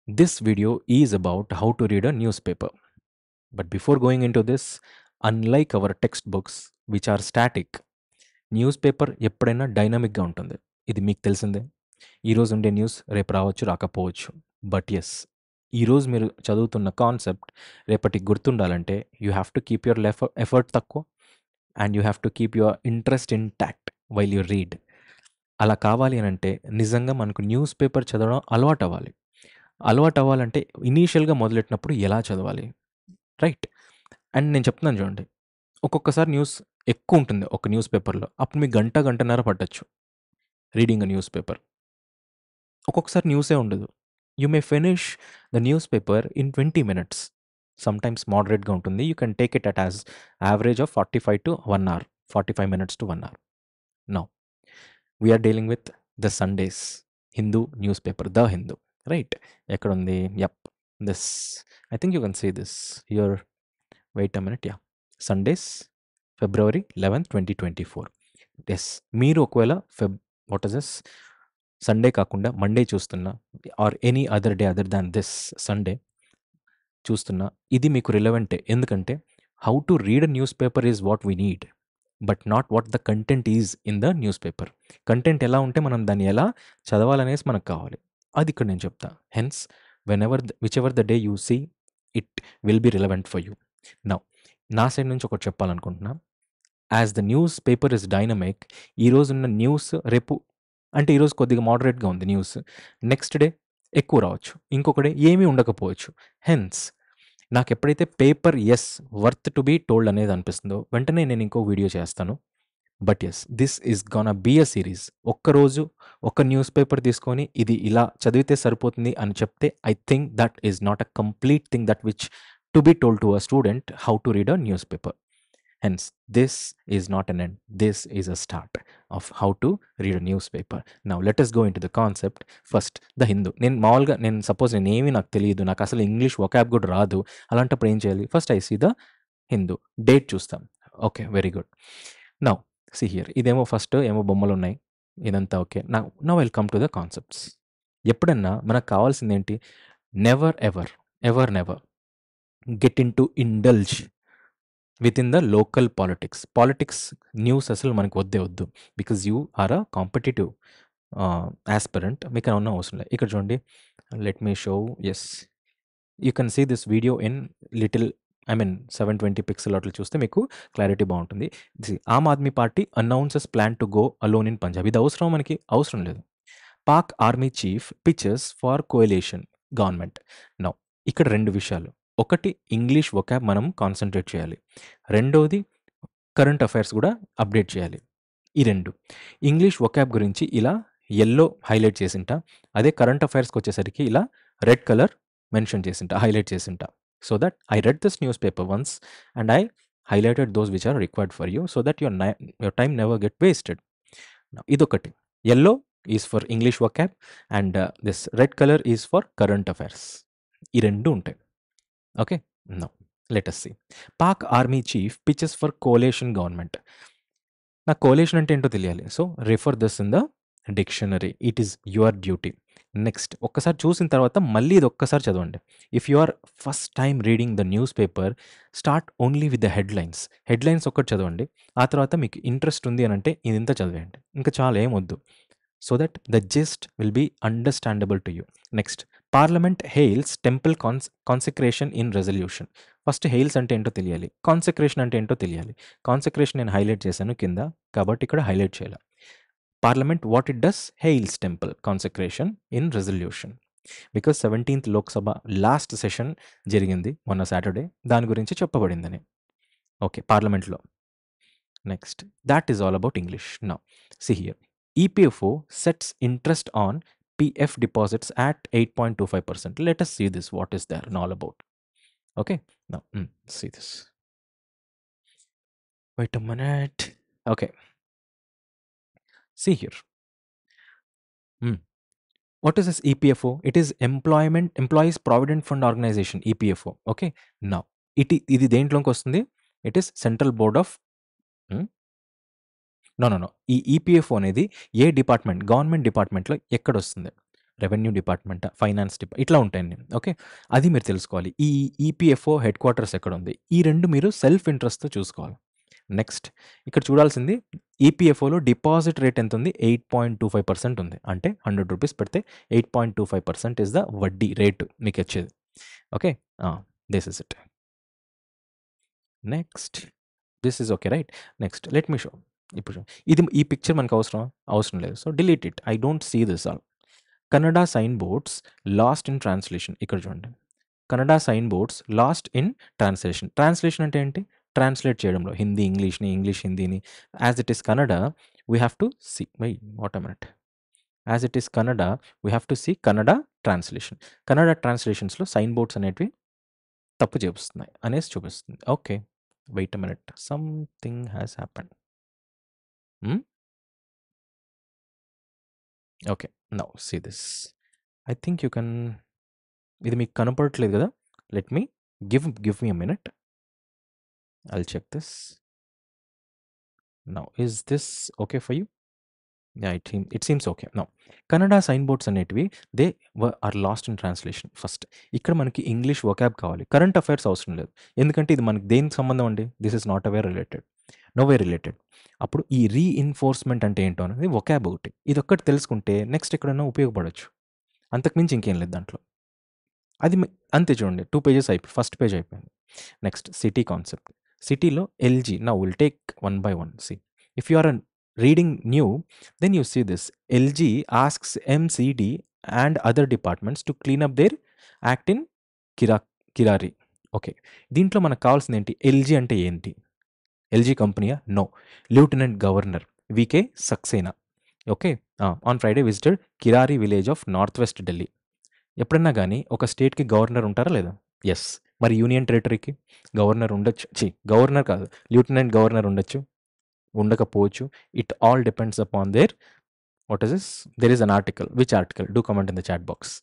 This video is about how to read a newspaper. But before going into this, unlike our textbooks, which are static, newspaper ఎప్పుడైనా డైనమిక్‌గా ఉంటుంది. ఇది మీకు తెలిసిందే. ఈరోజు ఉండే న్యూస్ రేపు రావచ్చు, రాకపోవచ్చు. బట్ యెస్, ఈరోజు మీరు చదువుతున్న కాన్సెప్ట్ రేపటికి గుర్తుండాలంటే you have to keep your effort తక్కువ and you have to keep your interest intact while you read. అలా కావాలి అనంటే నిజంగా మనకు న్యూస్ పేపర్ చదవడం అలవాటవ్వాలి. అలవాటవ్వాలంటే ఇనీషియల్‌గా మొదలెట్టినప్పుడు ఎలా చదవాలి? రైట్. అండ్ నేను చెప్తున్నాను చూడండి. ఒక్కొక్కసారి న్యూస్ ఎక్కువుంటుంది ఒక న్యూస్ పేపర్‌లో. అప్పుడు మీకు గంట, గంటన్నర పట్టొచ్చు రీడింగ్ ఎ న్యూస్ పేపర్. ఒక్కొక్కసారి న్యూసే ఉండదు. You may finish the newspaper in 20 minutes. Sometimes మోడరేట్‌గా ఉంటుంది. You can take it at as average of 45 to 1 hour. 45 minutes to 1 hour. Now we are dealing with the Sundays Hindu newspaper, the Hindu. Right. ఎక్కడుంది? Yup. This I think you can see this here. Wait a minute. Yeah! Sundays February 11, 2024. Yes. మీరు ఒకవేళ what is this? Sunday కాకుండా Monday చూస్తున్నా or any other day other than this Sunday చూస్తున్నా, ఇది మీకు రిలవెంటే. ఎందుకంటే how to read a news paper is what we need. But not what the content is in the news paper. Content ఎలా ఉంటే మనం దాన్ని ఎలా చదవాలనేసి మనకు కావాలి. అది ఇక్కడ నేను చెప్తా. Hence whichever the day you see, it will be relevant for you. Now నా సైడ్ నుంచి ఒకటి చెప్పాలనుకుంటున్నా. As the newspaper is dynamic, ఈరోజున్న న్యూస్ రేపు అంటే ఈరోజు కొద్దిగా మోడరేట్‌గా ఉంది న్యూస్. నెక్స్ట్ డే ఎక్కువ రావచ్చు. ఇంకొక డే ఏమీ ఉండకపోవచ్చు. హెన్స్ నాకెప్పుడైతే paper is worth to be told అనేది అనిపిస్తుందో వెంటనే నేను ఇంకో వీడియో చేస్తాను. But yes, this is gonna be a series. ఒక్కరోజు ఒక న్యూస్ పేపర్ తీసుకొని ఇది ఇలా చదివితే సరిపోతుంది అని చెప్తే I think that is not a complete thing that which to be told to a student how to read a news paper. Hence, this is not an end. This is a start of how to read a newspaper. Now, let us go into the concept. First, the Hindu. నేను suppose నేనేమి నాకు తెలియదు, నాకు అసలు English vocab కూడా రాదు. అలాంటప్పుడు ఏం చేయాలి? First I see the Hindu. Date చూస్తాం. Okay, very good. Now see here. ఇదేమో ఫస్ట్ ఏమో బొమ్మలున్నాయి. ఇదంతా okay. Now will come to the concepts. ఎప్పుడన్నా మనకు కావాల్సిందేంటి? Never ever, ever never get into indulge with in the local politics. Politics news అసలు మనకు వద్దే వద్దు. Because you are a competitive aspirant. మీకు ఏమన్నా అవసరం లేదు. ఇక్కడ చూడండి. Let me show. Yes, you can see this video in little 720 pixel అట్లా చూస్తే మీకు క్లారిటీ బాగుంటుంది. Aam Aadmi Party announces plan to go alone in Punjab. ఇది అవసరం మనకి? అవసరం లేదు. Pak army chief pitches for coalition government. Now ఇక్కడ 2 విషయాలు. ఒకటి, ఇంగ్లీష్ వొకాబ్ మనం కాన్సంట్రేట్ చేయాలి. రెండోది, కరెంట్ అఫైర్స్ కూడా అప్డేట్ చేయాలి. ఈ 2 ఇంగ్లీష్ వొకాబ్ గురించి ఇలా యెల్లో హైలైట్ చేసింటా. అదే కరెంట్ అఫైర్స్‌కి వచ్చేసరికి ఇలా రెడ్ కలర్ మెన్షన్ చేసింటా, హైలైట్ చేసింటా. So that I read this newspaper once and I highlighted those which are required for you so that your time never get wasted. ఇదొకటి. Yellow is for English vocab and this red colour is for current affairs. ఈ 2 ఉంటాయి. Okay. Now let us see. Pak army chief pitches for coalition government. నాకు coalition అంటే ఏంటో తెలియాలి. So refer this in the dictionary. It is your duty. Next ఒక్కసారి చూసిన తర్వాత మళ్ళీ ఇది ఒక్కసారి చదవండి. If you are first time reading the newspaper, start only with the headlines. Headlines ఒక్కటి చదవండి. ఆ తర్వాత మీకు ఇంట్రెస్ట్ ఉంది అని అంటే ఇదంతా చదివేయండి. ఇంకా చాలా ఏమొద్దు. So that the gist will be understandable to you. Next, parliament hails temple consecration in resolution. First hails అంటే ఏంటో తెలియాలి. కాన్సెక్రేషన్ అంటే ఏంటో తెలియాలి. కాన్సెక్రేషన్ నేను హైలైట్ చేశాను కింద, కాబట్టి ఇక్కడ హైలైట్ చేయాలి. Parliament what it does? Hails temple consecration in resolution. Because 17th Lok Sabha last session జరిగింది మొన్న సాటర్డే. దాని గురించి చెప్పబడిందని. ఓకే, పార్లమెంట్లో. Next, that is all about English. Now see here. EPFO sets interest on PF deposits at 8.25%. Let us see this. What is there and all about? Okay. Now, see this. Wait a minute. Okay. See here. What is this EPFO? It is Employees Provident Fund Organization, EPFO. Okay. Now, ఇది దేంట్లోకి వస్తుంది? It is Central Board of నో. ఈ EPFO అనేది ఏ department, government డిపార్ట్మెంట్లో ఎక్కడొస్తుంది? Revenue డిపార్ట్‌మెంటా? Finance ఇట్లా ఉంటాయండి. Okay. అది మీరు తెలుసుకోవాలి. ఈ ఈపీఎఫ్ఓ హెడ్ క్వార్టర్స్ ఎక్కడుంది? ఈ 2 మీరు సెల్ఫ్ ఇంట్రెస్ట్‌తో చూసుకోవాలి. నెక్స్ట్ ఇక్కడ చూడాల్సింది ఈపీఎఫ్ఓలో డిపాజిట్ రేట్ ఎంతుంది? 8.25% ఉంది. అంటే ₹100 పెడితే 8.25% ఇస్ ద వడ్డీ రేటు మీకొచ్చేది. Okay. This is it. Next this is okay right. Next let me show. ఇప్పుడు ఈ పిక్చర్ మనకు అవసరమా? అవసరం లేదు. So delete it. I don't see this all. Kannada sign boards lost in translation. ఇక్కడ చూడండి. Kannada sign boards lost in translation. Translation అంటే ఏంటి? ట్రాన్స్లేట్ చేయడంలో హిందీ ఇంగ్లీష్‌ని, ఇంగ్లీష్ హిందీని. As it is Kannada we have to see what a minute. As it is Kannada we have to see Kannada translation. Kannada ట్రాన్స్లేషన్స్‌లో sign boards అనేటివి తప్పు చూపిస్తున్నాయి అనేసి చూపిస్తుంది. Okay. Wait a minute. Something has happened. Okay. Now see this. I think you can. ఇది మీకు కనపడట్లేదు కదా? Let me give me a minute. I'll check this. Now is this okay for you? Yeah! It seems okay. Now Kannada sign boards అనేటివి they are lost in translation first. ఇక్కడ మనకి English vocab కావాలి. Current affairs అవసరం లేదు. ఎందుకంటే ఇది మనకి దేనికి సంబంధం అండి? This is not away related. No way related. అప్పుడు ఈ రీఇన్ఫోర్స్‌మెంట్ అంటే ఏంటో అనేది వొకాబ్ ఒకటి. ఇదొక్కటి తెలుసుకుంటే నెక్స్ట్ ఎక్కడైనా ఉపయోగపడొచ్చు. అంతకు మించి ఇంకేం లేదు దాంట్లో. అది అంతే చూడండి. 2 పేజెస్ ఫస్ట్ పేజ్ అయిపోయింది. Next city concept. సిటీలో LG. Now will take one by one. See if you are reading new then you see this. LG asks MCD and other departments to clean up their act in Kirari. Okay. దీంట్లో మనకు కావాల్సింది ఏంటి? LG అంటే ఏంటి? LG కంపెనీయా? No. Lieutenant governor VK Saxena. Okay. On Friday visited Kirari village of north west Delhi. ఎప్పుడన్నా గానీ ఒక స్టేట్‌కి గవర్నర్ ఉంటారా లేదా? యెస్. మరి యూనియన్ టెరిటరీకి గవర్నర్ ఉండొచ్చు. గవర్నర్ కాదు. లెఫ్టినెంట్ గవర్నర్ ఉండొచ్చు. ఉండకపోవచ్చు. It all depends upon there what is this? There is an article. Which article? Do comment in the chat box.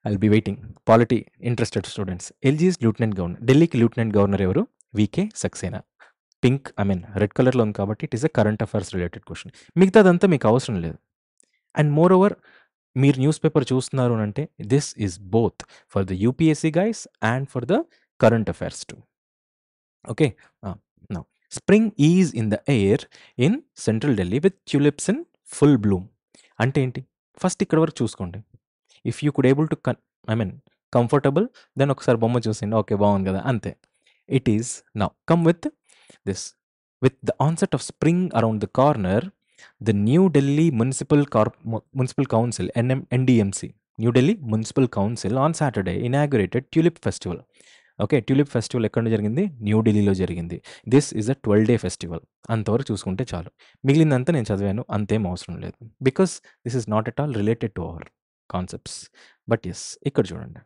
I'll be waiting. Polity interested students. LG is lieutenant governor. ఢిల్లీకి lieutenant governor ఎవరు? VK Saxena. Pink red కలర్‌లో ఉంది కాబట్టి it is a current affairs related question. మిగతాదంతా మీకు అవసరం లేదు. And more over మీరు న్యూస్ పేపర్ చూస్తున్నారు అంటే this is both for the UPSC guys and for the current affairs too. Okay. Now spring is in the air in central Delhi with tulips in full bloom. అంటే ఏంటి? First ఇక్కడ వరకు చూసుకోండి. If you could able to comfortable then ఒకసారి బొమ్మ చూసిండి. Okay బాగుంది కదా అంతే. It is now come with this. With the onset of spring around the corner, the New Delhi Municipal Council NDMC, New Delhi Municipal Council on Saturday inaugurated Tulip Festival. Okay. Tulip festival ఎక్కడ జరిగింది? న్యూఢిల్లీలో జరిగింది. This is a 12-day festival. అంతవరకు చూసుకుంటే చాలు. మిగిలిందంతా నేను చదివాను. అంతేం అవసరం లేదు. Because this is not at all related to our concepts. But yes ఇక్కడ చూడండి.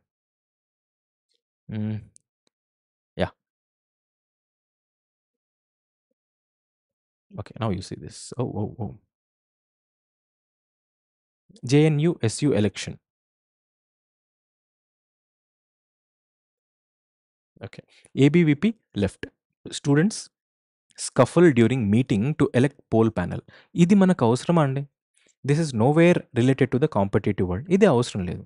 Yeah! Okay. Now you see this. Oh! JNU SU election. Okay. ABVP left. Students scuffle during meeting to elect poll panel. ఇది మనకు అవసరమా అండి? This is nowhere related to the competitive world. ఇది అవసరం లేదు.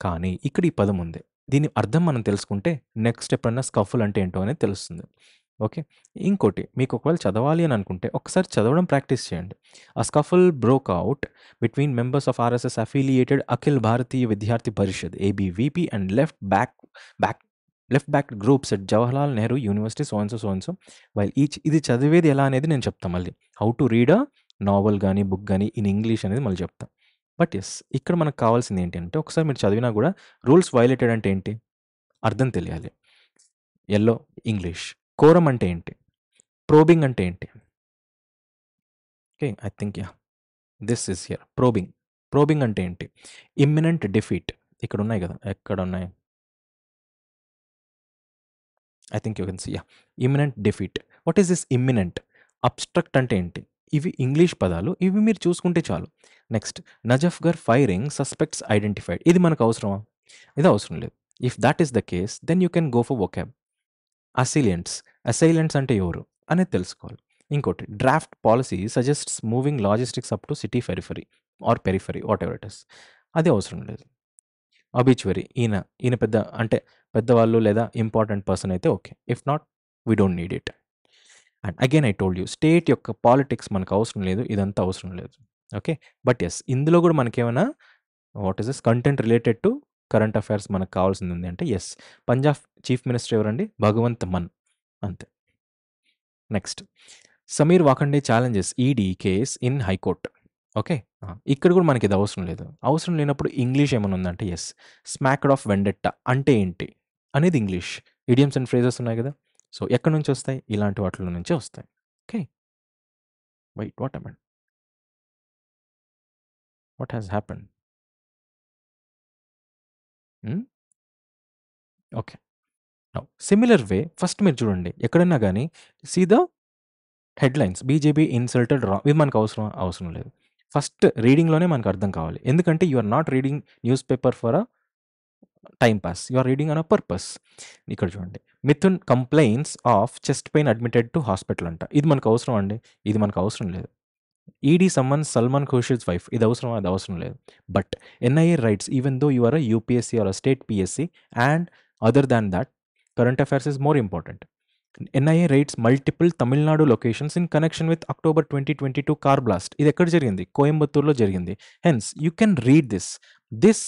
కానీ ఇక్కడ ఈ పదం ఉంది. దీని అర్థం మనం తెలుసుకుంటే నెక్స్ట్ ఎప్పుడన్నా స్కఫల్ అంటే ఏంటో అనేది తెలుస్తుంది. ఓకే. ఇంకోటి మీకు ఒకవేళ చదవాలి అని అనుకుంటే ఒకసారి చదవడం ప్రాక్టీస్ చేయండి. A scuffle broke out between members of RSS affiliated Akhil Bharatiya Vidyarthi Parishad ABVP and left back groups at Jawaharlal Nehru University so and so while each. ఇది చదివేది ఎలా అనేది నేను చెప్తాను మళ్ళీ. How to read a novel గానీ, బుక్ గానీ ఇన్ ఇంగ్లీష్ అనేది మళ్ళీ చెప్తా. బట్ యెస్ ఇక్కడ మనకు కావాల్సింది ఏంటి అంటే ఒకసారి మీరు చదివినా కూడా రూల్స్ వయలేటెడ్ అంటే ఏంటి? అర్థం తెలియాలి. Yellow English. కోరమ్ అంటే ఏంటి? ప్రోబింగ్ అంటే ఏంటి? Okay. I think this is here. Probing అంటే ఏంటి? Imminent defeat. ఇక్కడ ఉన్నాయి కదా! ఎక్కడున్నాయి? I think you can see. Imminent defeat. What is this imminent? Obstruct అంటే ఏంటి? ఇవి ఇంగ్లీష్ పదాలు. ఇవి మీరు చూసుకుంటే చాలు. Next Najafgarh firing suspects identified. ఇది మనకు అవసరమా? ఇది అవసరం లేదు. If that is the case then you can go for vocab. Assailants అంటే ఎవరు అనేది తెలుసుకోవాలి. ఇంకోటి draft policy suggests moving logistics up to city periphery what ever it is. అది అవసరం లేదు. అబిచ్యువరీ ఈయన పెద్ద అంటే పెద్దవాళ్ళు లేదా ఇంపార్టెంట్ పర్సన్ అయితే okay. If not we don't need it. And again I told you state యొక్క పాలిటిక్స్ మనకు అవసరం లేదు. ఇదంతా అవసరం లేదు. ఓకే. బట్ యెస్ ఇందులో కూడా మనకేమైనా what is this content related to current affairs మనకు కావాల్సింది ఉంది అంటే యెస్. పంజాబ్ చీఫ్ మినిస్టర్ ఎవరండి? భగవంత్ మాన్ అంతే. నెక్స్ట్ సమీర్ వాకండే challenges ED case in high court. Okay. ఇక్కడ కూడా మనకి ఇది అవసరం లేదు. అవసరం లేనప్పుడు ఇంగ్లీష్ ఏమైనా ఉందంటే యెస్. స్మాక్డ్ ఆఫ్ వెండెట్టా అంటే ఏంటి అనేది ఇంగ్లీష్. ఇడియమ్స్ అండ్ ఫ్రేజెస్ ఉన్నాయి కదా! సో ఎక్కడి నుంచి వస్తాయి? ఇలాంటి వాటిలో నుంచే వస్తాయి. Okay. Wait what happened? What has happened? Okay. Now similar way first మీరు చూడండి ఎక్కడైనా గానీ see the headlines BJP insulted ఇది మనకు అవసరమా? అవసరం లేదు. ఫస్ట్ రీడింగ్‌లోనే మనకు అర్థం కావాలి. ఎందుకంటే you are not reading news paper for a time pass. You are reading on a purpose. ఇక్కడ చూడండి. Mithun complains of chest pain admitted to hospital అంట. ఇది మనకు అవసరమా అండి? ఇది మనకు అవసరం లేదు. ED summons Salman Khurshid wife. ఇది అవసరమా? అది అవసరం లేదు. But NIA raids even though you are a UPSC or a state PSC and other than that current affairs is more important. NIA rights multiple Tamil Nadu locations in connection with October 2022 car blast. ఇది ఎక్కడ జరిగింది? కోయంబత్తూర్‌లో జరిగింది. Hence you can read this. This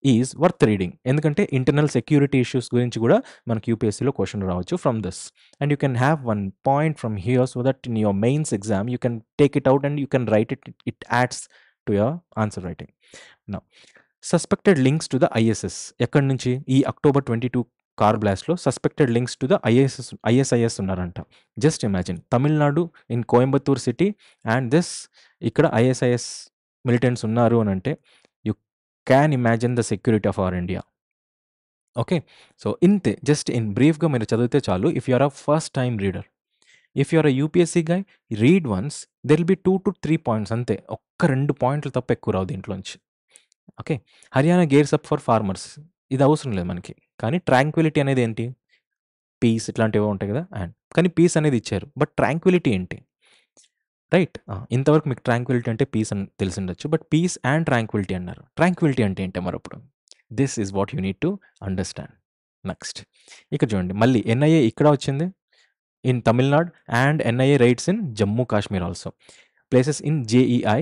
is worth reading. ఎందుకంటే internal security issues గురించి కూడా మనకి యూపీఎస్సీలో question రావచ్చు from this. And you can have one point from here so that in your mains exam you can take it out and you can write it. It adds to your answer writing. Now suspected links to the ISS ఎక్కడి నుంచి? ఈ October 22 car బ్లాస్ట్‌లో suspected links to the ISIS ఉన్నారంట. Just imagine Tamil Nadu in Coimbatore city and this ఇక్కడ ISIS militants ఉన్నారు అనంటే you can imagine the security of our India. Okay. So ఇంతే just in బ్రీఫ్‌గా మీరు చదివితే చాలు. If you are a first time reader. If you are a UPSC guy read once there will be 2-3 points అంతే. ఒక్క 2 పాయింట్లు తప్ప ఎక్కువ రావు దీంట్లోంచి. Okay. Haryana gears up for farmers. ఇది అవసరం లేదు మనకి. కానీ ట్రాంక్విలిటీ అనేది ఏంటి? పీస్ ఇట్లాంటివేవో ఉంటాయి కదా! కానీ పీస్ అనేది ఇచ్చారు. బట్ ట్రాంక్విలిటీ ఏంటి? రైట్. ఇంతవరకు మీకు ట్రాంక్విలిటీ అంటే పీస్ అని తెలిసుండొచ్చు. బట్ పీస్ అండ్ ట్రాంక్విలిటీ అన్నారు. ట్రాంక్విలిటీ అంటే ఏంటి మరప్పుడు? This is what you need to understand. Next ఇక్కడ చూడండి మళ్ళీ ఎన్ఐఏ ఇక్కడ వచ్చింది. In Tamil Nadu and NIA raids in Jammu Kashmir also. Places in JEI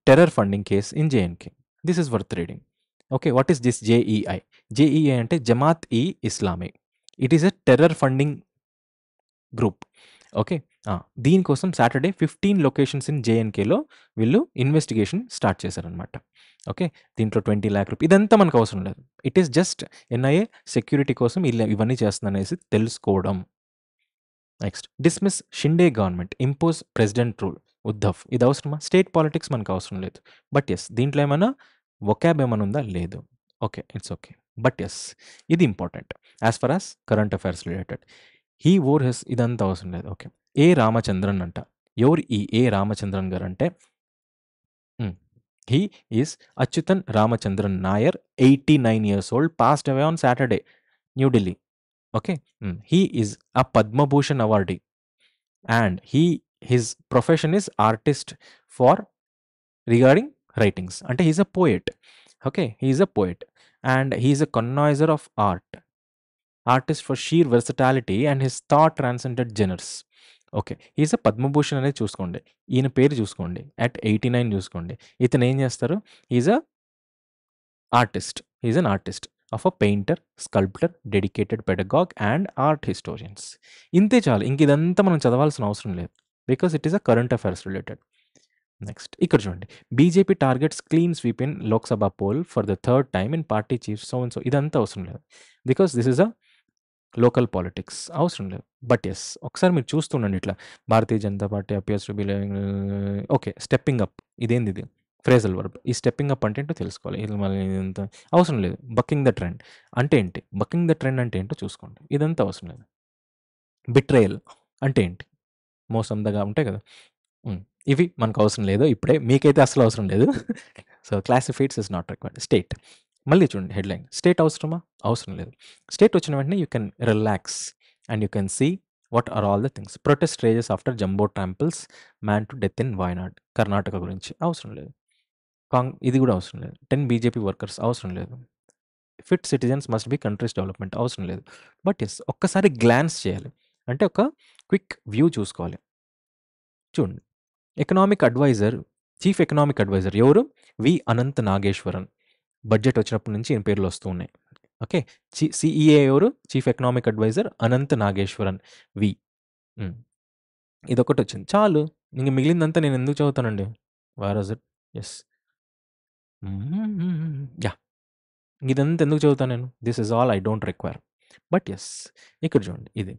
terror funding case in J and K. This is worth reading. Okay. What is this JEI? JEI అంటే Jamaat e Islami. It is a terror funding group. Okay. దీనికోసం Saturday 15 locations in జేఎన్‌కేలో వీళ్ళు investigation start చేశారనమాట. Okay. దీంట్లో 20,00,000 ఇదంతా మనకు అవసరం లేదు. It is just NIA security కోసం ఇవన్నీ చేస్తుందనేసి తెలుసుకోవడం. Next dismiss Shinde government impose president rule Uddhav. ఇది అవసరమా? స్టేట్ పాలిటిక్స్ మనకు అవసరం లేదు. బట్ యెస్ దీంట్లో ఏమైనా వొకాబ్ ఏమైనా ఉందా? లేదు. Okay. It's okay. But yes ఇది important as far as current affairs related. He wore his ఇదంతా అవసరం లేదు. ఓకే. ఏ రామచంద్రన్ అంట. ఎవరు ఈ ఏ రామచంద్రన్ గారంటే he is Achuthan Ramachandran Nair 89 years old passed away on Saturday, New Delhi. Okay. He is a Padma Bhushan awardee and his profession is artist for regarding writings. అంటే he's a poet. Okay. He is a poet and he is a connoisseur of art. Artist for sheer versatility and his thought transcended genres. Okay. Is a Padma Bhushan అనేది చూసుకోండి. ఈయన పేరు చూసుకోండి. At 89 చూసుకోండి. ఇతను ఏం చేస్తారు? Is a artist. Is an artist of a painter, sculptor, dedicated pedagogue and art historians. ఇంతే చాలు. ఇంక ఇదంతా మనం చదవాల్సిన అవసరం లేదు. Because it is a current affairs related. Next ఇక్కడ చూడండి. BJP targets clean sweep in Lok Sabha poll for the third time in party chief so and so. ఇదంతా అవసరం లేదు. Because this is a local politics అవసరం లేదు. బట్ యెస్ ఒకసారి మీరు చూస్తుండండి ఇట్లా Bharatiya Janata Party appears to be okay. Stepping up ఇదేంది ఇది? Phrasal verb. ఈ స్టెప్పింగ్ అప్ అంటే ఏంటో తెలుసుకోవాలి. ఇది మళ్ళీ ఇదంతా అవసరం లేదు. బకింగ్ ద ట్రెండ్ అంటే ఏంటి? బకింగ్ ద ట్రెండ్ అంటే ఏంటో చూసుకోండి. ఇదంతా అవసరం లేదు. బిట్రేయల్ అంటే ఏంటి? మోసందగా ఉంటాయి కదా! ఇవి మనకు అవసరం లేదు. ఇప్పుడే మీకైతే అస్సలు అవసరం లేదు. So classifieds is not required. State మళ్ళీ చూడండి హెడ్‌లైన్. స్టేట్ అవసరమా? అవసరం లేదు. స్టేట్ వచ్చిన వెంటనే you can relax and you can see what are all the things. Protest rages after jumbo tramples man to death in Wayanad. Karnataka గురించి అవసరం లేదు. ఇది కూడా అవసరం లేదు. 10 బీజేపీ వర్కర్స్ అవసరం లేదు. Fit citizens must be countries development అవసరం లేదు. బట్ ఎస్ ఒక్కసారి గ్లాన్స్ చేయాలి. అంటే ఒక క్విక్ వ్యూ చూసుకోవాలి. చూడండి, economic adviser, chief economic advisor ఎవరు? వి అనంత్ నాగేశ్వరన్. బడ్జెట్ వచ్చినప్పటి నుంచి ఈయన పేర్లు వస్తూ ఉన్నాయి. ఓకే, సిఈఏ ఎవరు? Chief economic adviser Anant Nageswaran V. ఇదొకటి వచ్చింది చాలు. ఇంక మిగిలిందంతా నేను ఎందుకు చదువుతానండి? What is it? Yes, ya, ఇదంతా ఎందుకు చదువుతాను నేను? This is all I don't require. But yes, ఇక్కడ చూడండి, ఇది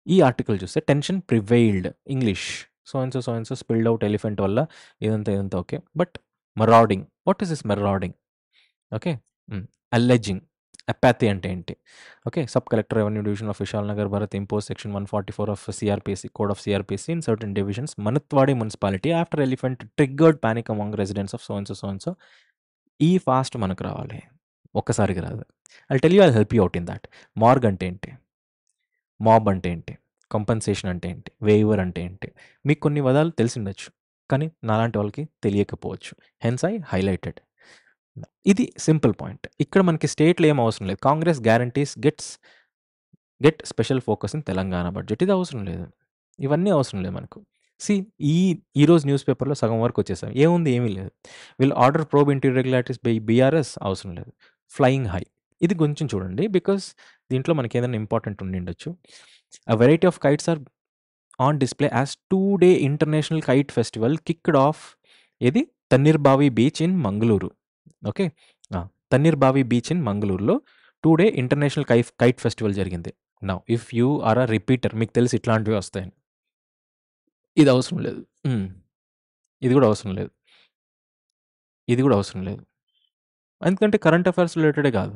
ఈ ఆర్టికల్ చూస్తే tension prevailed, English so and so spilled out elephant వల్ల ఇదంతా okay. But marauding, what is this marauding? Okay, alleging, apathy అంటే ఏంటి? Okay, sub collector revenue division of Vishal Nagar Bharat impose section 144 of CrPC, code of CrPC in certain divisions Mananthavady municipality after elephant triggered panic among residents of so and so. ఈ fast మనకు రావాలి, ఒక్కసారికి రాదు. I tell you, I help you out in that. మార్గ్ అంటే ఏంటి? Mob అంటే ఏంటి? కంపన్సేషన్ అంటే ఏంటి? వేవర్ అంటే ఏంటి? మీకు కొన్ని పదాలు తెలిసిండొచ్చు, కానీ నాలాంటి వాళ్ళకి తెలియకపోవచ్చు. Hence I highlighted. ఇది సింపుల్ పాయింట్. ఇక్కడ మనకి స్టేట్లో ఏం అవసరం లేదు. Congress guarantees get special focus in Telangana budget, ఇది అవసరం లేదు. ఇవన్నీ అవసరం లేదు మనకు. ఈరోజు న్యూస్ పేపర్లో సగం వరకు వచ్చేసాం. ఏముంది? ఏమీ లేదు. వీళ్ళు order probe into irregularities by BRS, అవసరం లేదు. ఫ్లయింగ్ హై, ఇది కొంచెం చూడండి, బికాస్ దీంట్లో మనకి ఏదైనా ఇంపార్టెంట్ ఉండిండొచ్చు. A variety of kites are on display as 2-day international kite festival kicked off. ఇది Thannirbhavi beach in Mangaluru. Okay, Thannirbhavi beach in మంగళూరులో 2-day ఇంటర్నేషనల్ కైట్ ఫెస్టివల్ జరిగింది. Now if you are a repeater, మీకు తెలిసి ఇట్లాంటివి వస్తాయని. ఇది అవసరం లేదు. ఇది కూడా అవసరం లేదు. ఇది కూడా అవసరం లేదు, ఎందుకంటే కరెంట్ అఫైర్స్ రిలేటెడే కాదు.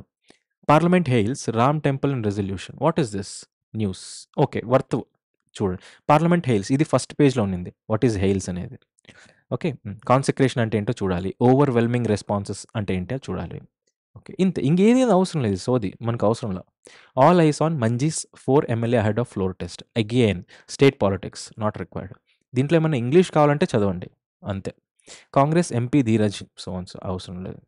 Parliament hails Ram temple in resolution. What is this news? Okay, worth చూడండి. పార్లమెంట్ హెయిల్స్, ఇది ఫస్ట్ పేజ్లో ఉన్నింది. వాట్ ఈస్ హెయిల్స్ అనేది? ఓకే, కాన్సెక్రేషన్ అంటే ఏంటో చూడాలి. ఓవర్వెల్మింగ్ రెస్పాన్సెస్ అంటే ఏంటో చూడాలి. ఓకే, ఇంతే, ఇంకేది అవసరం లేదు. సోది మనకు అవసరం లేదు. All eyes on Manjhi's 4 MLA head of floor test. Again state politics not required. దీంట్లో ఏమైనా ఇంగ్లీష్ కావాలంటే చదవండి, అంతే. కాంగ్రెస్ ఎంపీ ధీరజ్ సో అవసరం లేదు.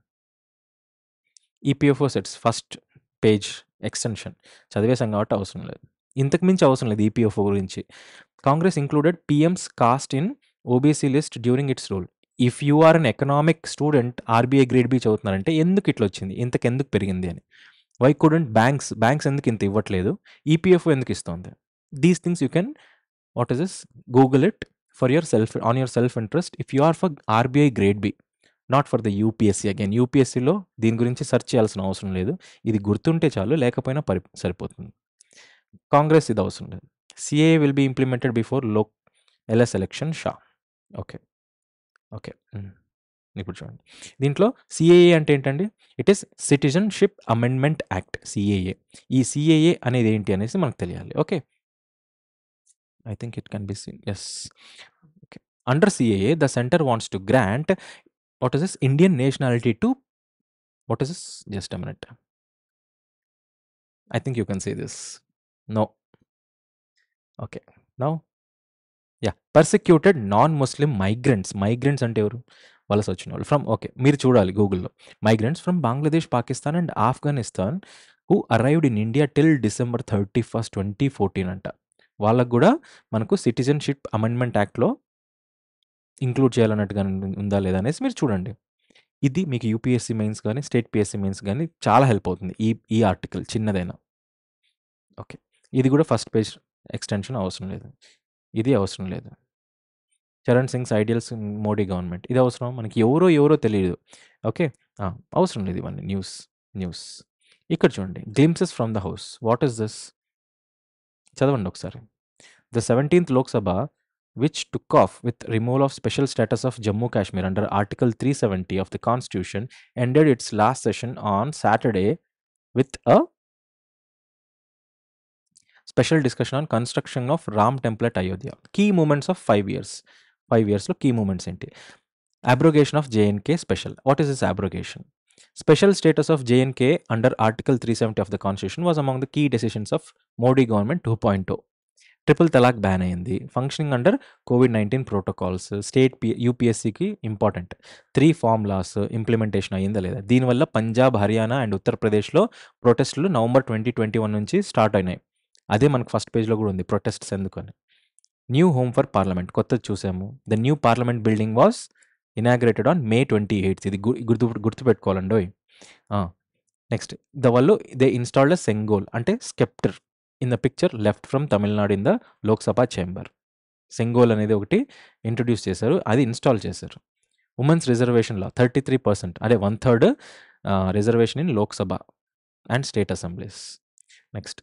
EPFO sets first page extension చదివేసాం కాబట్టి అవసరం లేదు. ఇంతకు మించి అవసరం లేదు ఈపీఎఫ్ఓ గురించి. Congress included PMS caste in OBC list during its rule. If you are an economic student, RBI grade B చదువుతున్నారంటే ఎందుకు ఇట్లా వచ్చింది, ఇంతకెందుకు పెరిగింది అని. వై కుడెంట్ బ్యాంక్స్ ఎందుకు ఇంత ఇవ్వట్లేదు, ఈపీఎఫ్ఓ ఎందుకు ఇస్తుంది? These things you can, what is this, google it for your self, on your self interest. If you are for RBI grade B, not for the UPSC. Again యూపీఎస్సీలో దీని గురించి search చేయాల్సిన అవసరం లేదు. ఇది గుర్తుంటే చాలు, లేకపోయినా సరిపోతుంది. కాంగ్రెస్ ఇది అవసరం లేదు. CA will be implemented before LS election Shah. Okay okay, ఇప్పుడు చూడండి, దీంట్లో సిఏఏ అంటే ఏంటండి? It is citizenship amendment act, CAA. ఈ సిఏఏ అనేది ఏంటి అనేసి మనకు తెలియాలి. Okay, I think it can be seen. Yes, okay. Under CAA the centre wants to grant, what is this, Indian nationality to, what is this, just a minute, I think you can say this, no, okay, now, yeah, persecuted non-Muslim migrants అంటే ఎవరు? వలస వచ్చిన వాళ్ళు from, okay, మీరు చూడాలి గూగుల్లో. Migrants from Bangladesh, Pakistan and Afghanistan who arrived in India till December 31st, 2014 అంట. వాళ్ళకు కూడా మనకు సిటిజన్షిప్ అమెండ్మెంట్ యాక్ట్లో ఇంక్లూడ్ చేయాలన్నట్టుగా ఉందా లేదా అనేసి మీరు చూడండి. ఇది మీకు యూపీఎస్సీ మెయిన్స్ కానీ స్టేట్ పిఎస్సీ మెయిన్స్ కానీ చాలా హెల్ప్ అవుతుంది ఈ ఆర్టికల్, చిన్నదైనా. ఓకే, ఇది కూడా ఫస్ట్ పేజ్ ఎక్స్టెన్షన్ అవసరం లేదు. ఇది అవసరం లేదు. చరణ్ సింగ్స్ ఐడియల్స్ మోడీ గవర్నమెంట్, ఇది అవసరం మనకి? ఎవరో తెలియదు. ఓకే, అవసరం లేదు ఇవన్నీ. న్యూస్ ఇక్కడ చూడండి, glimpses from the house. What is this? చదవండి ఒకసారి. The 17th Lok Sabha which took off with removal of special status of Jammu Kashmir under Article 370 of the Constitution, ended its last session on Saturday with a special discussion on construction of Ram Temple at Ayodhya. Key moments of 5 years. 5 years lo key moments enti. Abrogation of JNK special. What is this abrogation? Special status of JNK under Article 370 of the Constitution was among the key decisions of Modi government 2.0. Triple talaq ban అయింది. Functioning under కోవిడ్-19 protocols. State యూపీఎస్సీకి important 3 formulas implementation అయిందా లేదా? దీనివల్ల Punjab, Haryana and ఉత్తరప్రదేశ్లో ప్రొటెస్టులు November 2021 నుంచి start అయినాయి. అదే మనకు ఫస్ట్ పేజ్లో కూడా ఉంది ప్రొటెస్ట్స్ ఎందుకని. న్యూ హోమ్ ఫర్ పార్లమెంట్ కొత్తది చూసాము. The new parliament building was inaugurated on May 28th. ఇది గుర్తుపెట్టుకోవాలండి. నెక్స్ట్ వాళ్ళు దే ఇన్స్టాల్డ్ సెంగోల్ అంటే sceptre in the picture left from Tamil Nadu in the Lok Sabha chamber. Sengol అనేది ఒకటి ఇంట్రడ్యూస్ చేశారు, అది ఇన్స్టాల్ చేశారు. ఉమెన్స్ రిజర్వేషన్లో 33%, అదే 1/3 reservation in Lok Sabha and state assemblies. Next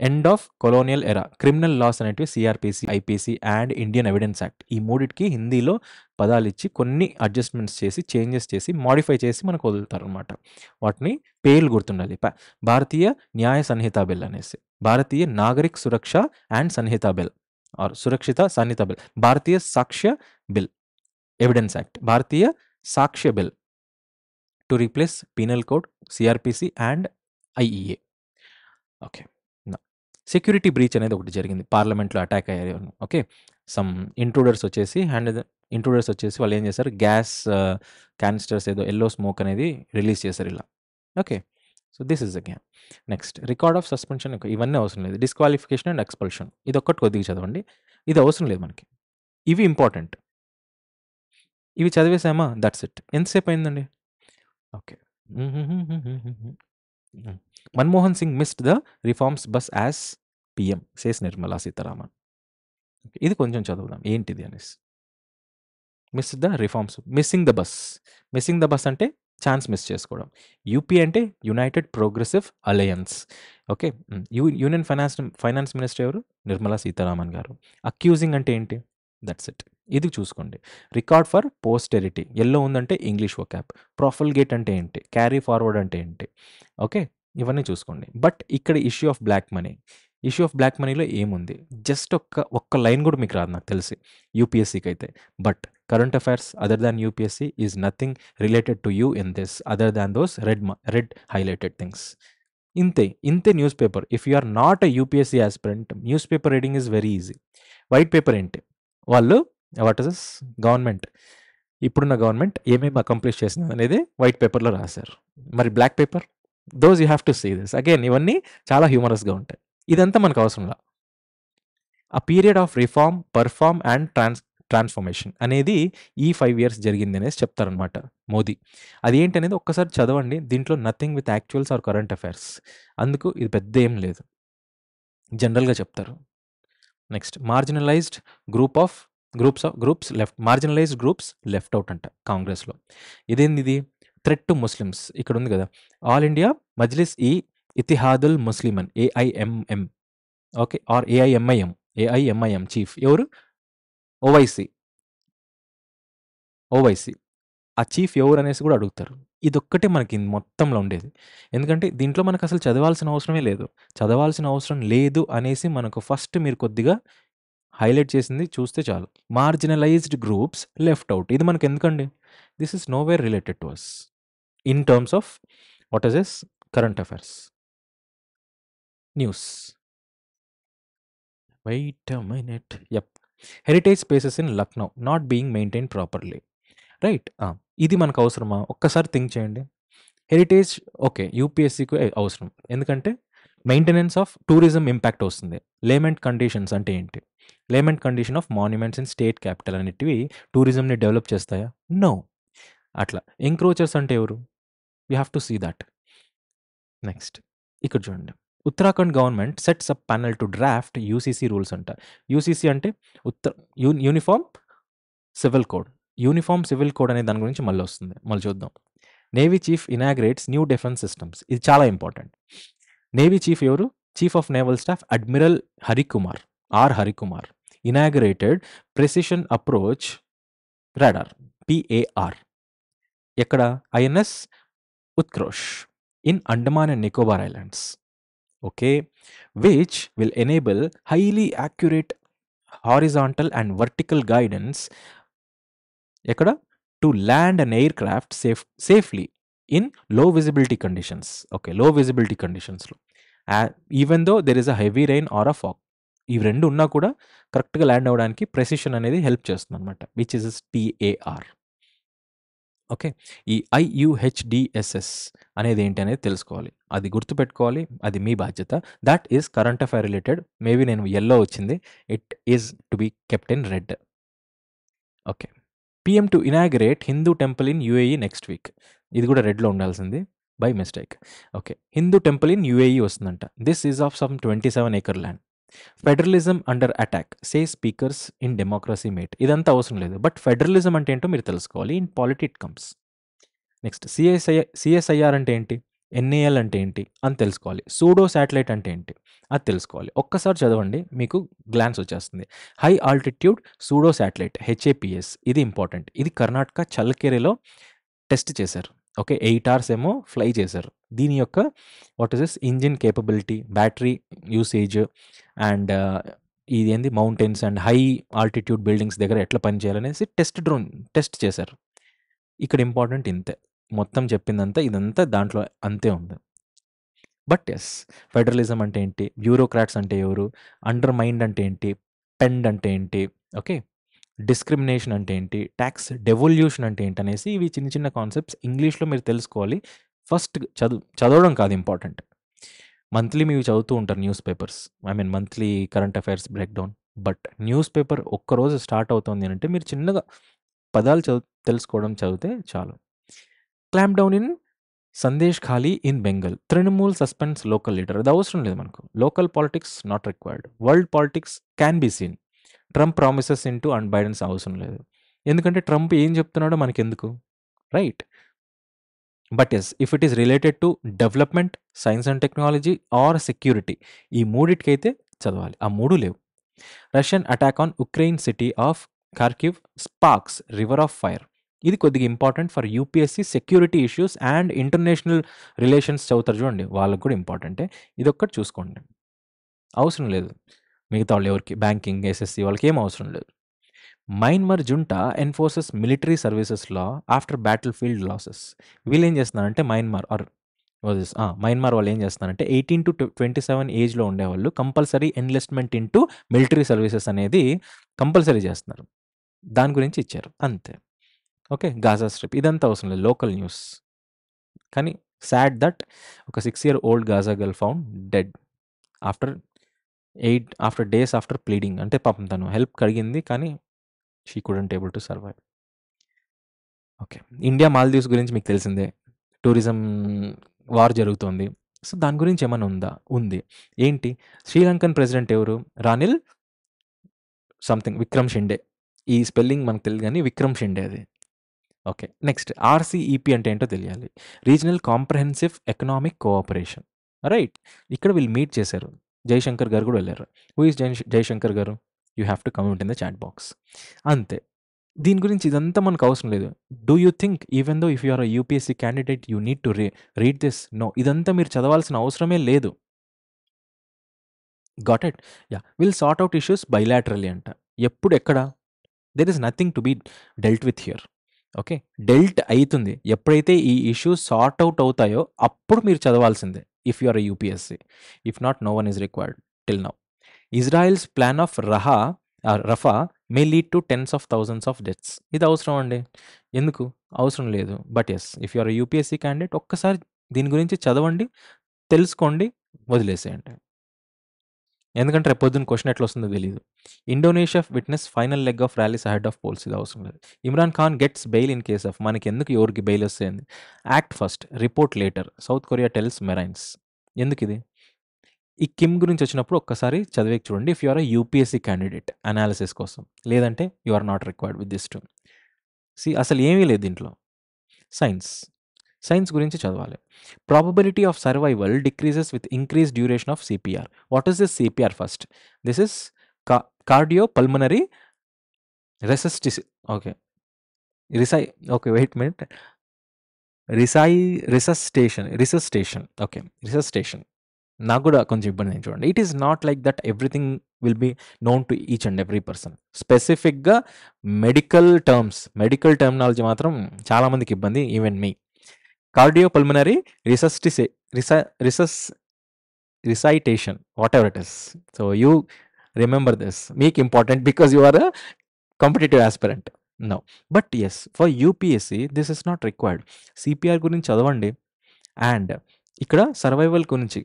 end of colonial ఎరా. క్రిమినల్ లాస్ అనేటివి CrPC, IPC and Indian evidence act, ఈ మూడిటికి హిందీలో పదాలు ఇచ్చి కొన్ని అడ్జస్ట్మెంట్స్ చేసి చేంజెస్ చేసి మాడిఫై చేసి మనకు వదులుతారు అనమాట. వాటిని పేర్లు గుర్తుండాలి. భారతీయ న్యాయ సంహిత బిల్ అనేసి, Bharatiya Nagarik Suraksha and Sanhita bill or Surakshit Sanhita bill, Bharatiya Sakshya bill evidence act, Bharatiya Sakshya bill to replace penal code, CrPC and IEA. Okay, security breach అనేది ఒకటి జరిగింది, పార్లమెంట్లో అటాక్ అయ్యారు. ఓకే, సమ్ ఇంట్రూడర్స్ వచ్చేసి వాళ్ళు ఏం చేశారు, గ్యాస్ క్యానిస్టర్స్ ఏదో ఎల్లో స్మోక్ అనేది రిలీజ్ చేశారు ఇలా. Okay, so this is again. Next record of suspension, ఇవన్నీ అవసరం లేదు. డిస్క్వాలిఫికేషన్ అండ్ ఎక్స్పల్షన్, ఇది ఒక్కటి కొద్దిగా చదవండి, ఇది అవసరం లేదు మనకి. ఇవి ఇంపార్టెంట్, ఇవి చదివేసామా, దట్స్ ఇట్. ఎంతసేపు అయిందండి? Okay. Manmohan Singh missed the reforms bus as PM, says Nirmala Sitharaman. ఇది కొంచెం చదువుదాం ఏంటిది అనేసి. Miss the reforms, missing the bus అంటే ఛాన్స్ మిస్ చేసుకోవడం. యూపీ అంటే United progressive alliance. Okay, union finance minister ఎవరు, నిర్మలా సీతారామన్ గారు. అక్యూజింగ్ అంటే ఏంటి, దట్స్ ఇట్, ఇది చూసుకోండి. రికార్డ్ ఫర్ పోస్టెరిటీ, ఎల్లో ఉందంటే ఇంగ్లీష్ వొకాబ్. ప్రొఫల్గేట్ అంటే ఏంటి, క్యారీ ఫార్వర్డ్ అంటే ఏంటి. ఓకే, ఇవన్నీ చూసుకోండి. బట్ ఇక్కడ ఇష్యూ ఆఫ్ బ్లాక్ మనీలో ఏముంది, జస్ట్ ఒక్క లైన్ కూడా మీకు రాదు నాకు తెలిసి యూపీఎస్సీకి అయితే. But current affairs other than UPSC is nothing related to you in this other than those red highlighted things. ఇంతే news paper. If you are not a UPSC aspirant, news paper reading is very easy. White paper ఏంటి, వాళ్ళు what is government, ఇప్పుడున్న government ఏమేమి accomplish చేసింది అనేది white పేపర్లో రాశారు. మరి black paper, those you have to see this again. ఇవన్నీ చాలా హ్యూమరస్గా ఉంటాయి. ఇదంతా మనకు అవసరంలా. ఆ period of reform, perform and transformation అనేది ఈ 5 years జరిగింది అనేసి చెప్తారనమాట మోదీ. అది ఏంటనేది ఒక్కసారి చదవండి. దీంట్లో nothing with actuals or current affairs, అందుకు ఇది పెద్ద ఏం లేదు, జనరల్గా చెప్తారు. Next marginalised groups left out అంట కాంగ్రెస్లో. ఇదేంది, థ్రెట్ టు ముస్లిమ్స్. ఇక్కడ ఉంది కదా, all India Majlis e Ittehadul Muslimeen, AIMM. Okay, or AIMIM chief ఎవరు, ఓవైసీ. ఆ చీఫ్ ఎవరు అనేసి కూడా అడుగుతారు. ఇదొక్కటే మనకి మొత్తంలో ఉండేది. ఎందుకంటే దీంట్లో మనకు అసలు చదవాల్సిన అవసరం లేదు అనేసి మనకు ఫస్ట్ మీరు కొద్దిగా హైలైట్ చేసింది చూస్తే చాలు. మార్జినలైజ్డ్ గ్రూప్స్ లెఫ్ట్ అవుట్, ఇది మనకు ఎందుకండి, this is nowhere related to us in terms of what is this current affairs. News, wait a minute. Heritage spaces in Lucknow not being maintain properly. Right, ఇది మనకు అవసరమా, ఒక్కసారి థింక్ చేయండి. Heritage okay, యూపీఎస్సీకి అవసరం, ఎందుకంటే మెయింటెనెన్స్ ఆఫ్ టూరిజం ఇంపాక్ట్ వస్తుంది. లేమెంట్ conditions అంటే ఏంటి, lament condition of monuments in state capital అనేటివి టూరిజంని డెవలప్ చేస్తాయా, నో. అట్లా ఎంక్రోచర్స్ అంటే ఎవరు, you have to see that. Next ఇక్కడ చూడండి, Uttarakhand government sets up panel to draft UCC rules అంట. యూసీసీ అంటే యూనిఫామ్ సివిల్ కోడ్ అనే దాని గురించి మళ్ళీ వస్తుంది, మళ్ళీ చూద్దాం. Navy chief inaugurates new defence systems, ఇది చాలా ఇంపార్టెంట్. నేవీ చీఫ్ ఎవరు, chief of naval staff admiral Harikumar inaugurated precision approach radar, PAR, ఎక్కడ, INS Utkrish in Andaman and Nicobar islands. Okay, which will enable highly accurate horizontal and vertical guidance ఎక్కడ, to land an aircraft safely in low visibility conditions. Okay, low visibility కండిషన్స్లో, even though there is a heavy rain or a fog. ఇవి 2 ఉన్నా కూడా కరెక్ట్‌గా land అవ్వడానికి precision అనేది help చేస్తుందనమాట. Which is PAR. Okay. ఈ IUHDSS అనేది ఏంటి అనేది తెలుసుకోవాలి. అది గుర్తుపెట్టుకోవాలి. అది మీ బాధ్యత. That is current affair related. Maybe నేను యెల్లో వచ్చింది. It is to be kept in red. Okay. PM to inaugurate Hindu temple in UAE next week. ఇది కూడా రెడ్‌లో ఉండాల్సింది by mistake. Okay. Hindu temple in UAE వస్తుందంట. This is of some 27 acre land. Federalism under attack say speakers in democracy meet. ఇదంతా అవసరం లేదు. But federalism అంటే ఏంటో మీరు తెలుసుకోవాలి. In politic comes. Next CSIR అంటే ఏంటి? NAL అంటే ఏంటి అని తెలుసుకోవాలి. సూడో శాటిలైట్ అంటే ఏంటి అది తెలుసుకోవాలి. ఒక్కసారి చదవండి మీకు గ్లాన్స్ వచ్చేస్తుంది. High altitude pseudo satellite HAPS ఇది ఇంపార్టెంట్. ఇది కర్ణాటక చల్లకెరెలో టెస్ట్ చేశారు. ఓకే. 8 అవర్స్ ఏమో ఫ్లై చేశారు. దీని యొక్క what is this engine capability, battery usage and ఇది ఏంది mountains and high altitude buildings దగ్గర ఎట్లా పనిచేయాలనేసి టెస్ట్ చేశారు. ఇక్కడ ఇంపార్టెంట్ ఇంతే. మొత్తం చెప్పిందంతా ఇదంతా దాంట్లో అంతే ఉంది. బట్ యెస్, ఫెడరలిజం అంటే ఏంటి? బ్యూరోక్రాట్స్ అంటే ఎవరు? అండర్మైన్డ్ అంటే ఏంటి? పెండ్ అంటే ఏంటి? ఓకే. డిస్క్రిమినేషన్ అంటే ఏంటి? ట్యాక్స్ డెవల్యూషన్ అంటే ఏంటి? అనేసి ఇవి చిన్న చిన్న కాన్సెప్ట్స్ ఇంగ్లీష్‌లో మీరు తెలుసుకోవాలి. ఫస్ట్ చదవడం కాదు ఇంపార్టెంట్. మంత్లీ మీరు చదువుతూ ఉంటారు news papers. I mean monthly current affairs breakdown. But news paper ఒక్కరోజు స్టార్ట్ అవుతోంది అనంటే మీరు చిన్నగా పదాలు తెలుసుకోవడం చదివితే చాలు. క్లాంప్ డౌన్ ఇన్ సందేశ్ ఖాళీ in Bengal. Trinamool suspends local leader. అది అవసరం లేదు మనకు. Local politics not required. World politics can be seen. Trump promises into and Biden's అవసరం లేదు. ఎందుకంటే ట్రంప్ ఏం చెప్తున్నాడో మనకెందుకు? Right. But yes, if it is related to development, science and technology are security ఈ మూడిటికైతే చదవాలి. ఆ 3 లేవు. Russian attack on Ukraine city of Kharkiv sparks river of fire. ఇది కొద్దిగా important for UPSC security issues and international relations చదువుతారు చూడండి, వాళ్ళకు కూడా ఇంపార్టెంటే. ఇదొక్కటి చూసుకోండి. అవసరం లేదు మిగతా వాళ్ళు ఎవరికి, బ్యాంకింగ్, ఎస్ఎస్సి వాళ్ళకి ఏం అవసరం లేదు. Myanmar junta enforces military services లా ఆఫ్టర్ బ్యాటిల్ ఫీల్డ్ లాసెస్. వీళ్ళు ఏం చేస్తున్నారంటే మయన్మార్ వాళ్ళు ఏం చేస్తున్నారంటే 18 to 27 ఏజ్లో ఉండేవాళ్ళు compulsory enlistment into military services అనేది కంపల్సరీ చేస్తున్నారు. దాని గురించి ఇచ్చారు అంతే. ఓకే. గాజా స్ట్రిప్ ఇదంతా అవసరం లేదు, లోకల్ న్యూస్. కానీ సాడ్ దట్ ఒక 6-year-old Gaza girl found dead after days after pleading. అంటే పాపం తను హెల్ప్ కడిగింది కానీ she couldn't able to survive. Okay. India Maldives గురించి మీకు తెలిసిందే. టూరిజం వార్ జరుగుతోంది. సో దాని గురించి ఏమైనా ఉంది. ఏంటి? శ్రీలంకన్ ప్రెసిడెంట్ ఎవరు? రానిల్ సంథింగ్ విక్రమ్ షిండే. ఈ స్పెల్లింగ్ మనకు తెలియదు కానీ విక్రమ్ షిండే అది. ఓకే. నెక్స్ట్ RCEP అంటే ఏంటో తెలియాలి. Regional comprehensive economic cooperation. Right. ఇక్కడ వీళ్ళు మీట్ చేశారు. జైశంకర్ గారు కూడా వెళ్ళారు. Who is Jaishankar garu? You have to comment in the chat box. అంతే. దీని గురించి ఇదంతా మనకు అవసరం లేదు. Do you think even though if you are a UPSC candidate you need to read this? No. ఇదంతా మీరు చదవాల్సిన అవసరమే లేదు. Got it? Yeah. Will sort out issues bilaterally అంట. ఎప్పుడు ఎక్కడ? There is nothing to be dealt with here. Okay. Dealt అవుతుంది. ఎప్పుడైతే ఈ ఇష్యూస్ సార్ట్ అవుట్ అవుతాయో అప్పుడు మీరు చదవాల్సిందే if you are a UPSC. If not, no one is required till now. Israel's plan of Rafah may lead to tens of thousands of deaths. ఇది అవసరం అండి? ఎందుకు? అవసరం లేదు. But yes, if you are a UPSC candidate ఒక్కసారి దీని గురించి చదవండి, తెలుసుకోండి, వదిలేసేయండి. ఎందుకంటే రేపు పొద్దున్న క్వశ్చన్ ఎట్లా వస్తుందో తెలియదు. Indonesia witness final leg of rallies ahead of polls. ఇది అవసరం లేదు. Imran Khan gets bail in case of. మనకి ఎందుకు, ఎవరికి బెయిల్ వస్తుంది? Act first, report later. South Korea tells marines. ఎందుకు ఇది? ఈ కిమ్ గురించి వచ్చినప్పుడు ఒక్కసారి చదివేకి చూడండి if you are a UPSC candidate analysis కోసం. లేదంటే you are not required with this too. అసలు ఏమీ లేదు దీంట్లో. సైన్స్ గురించి చదవాలి. Probability of survival decreases with increase duration of CPR. What is this CPR first? This is cardio pulmonary okay. Okay, wait minute. Resuscitation. Okay, resuscitation. నాకు కూడా కొంచెం ఇబ్బంది అయింది చూడండి. It is not like that everything will be known to each and every person. స్పెసిఫిక్గా medical terminology మాత్రం చాలామందికి ఇబ్బంది, even me. Cardiopulmonary resuscitation, whatever it is. So Remember this. Make important because you are a competitive aspirant. No. But yes, for UPSC, this is not required. CPR గురించి చదవండి. And ఇక్కడ survival గురించి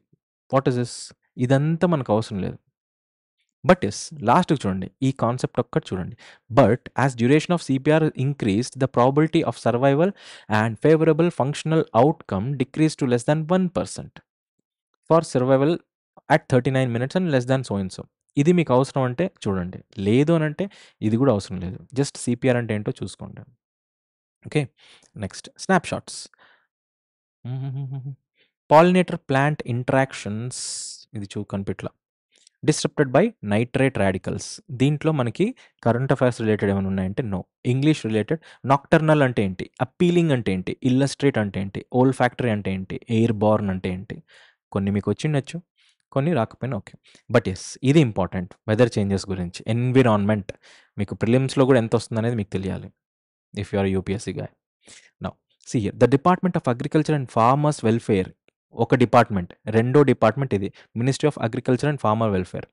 what is this ఇదంతా మనకు అవసరం లేదు. But yes లాస్ట్కి చూడండి, ఈ కాన్సెప్ట్ ఒక్కటి చూడండి. But as duration of CPR increased the probability of survival and favourable functional outcome decrease to less than 1% for survival at 39 minutes and less than so and so. ఇది మీకు అవసరం అంటే చూడండి, లేదు అని అంటే ఇది కూడా అవసరం లేదు. జస్ట్ సిపిఆర్ అంటే ఏంటో చూసుకోండి. Okay, next snapshots. Pollinator plant interactions, ఇది కనిపెట్ల డిస్టర్బ్టెడ్ బై నైట్రేట్ రాడికల్స్. దీంట్లో మనకి కరెంట్ అఫైర్స్ రిలేటెడ్ ఏమైనా ఉన్నాయంటే నో. ఇంగ్లీష్ రిలేటెడ్ నాక్టర్నల్ అంటే ఏంటి, అప్పీలింగ్ అంటే ఏంటి, ఇల్లస్ట్రేట్ అంటే ఏంటి, ఓల్ ఫ్యాక్టరీ అంటే ఏంటి, ఎయిర్ బార్న్ అంటే ఏంటి, కొన్ని మీకు వచ్చిండొచ్చు, కొన్ని రాకపోయినా ఓకే. బట్ ఎస్ ఇది ఇంపార్టెంట్, వెదర్ చేంజెస్ గురించి, ఎన్విరాన్మెంట్. మీకు ప్రిలిమ్స్లో కూడా ఎంత వస్తుంది అనేది మీకు తెలియాలి if you are UPSC guy. Now see here the department of agriculture and farmers welfare, ఒక డిపార్ట్మెంట్. రెండో డిపార్ట్మెంట్ ఇది ministry of agriculture and farmer welfare.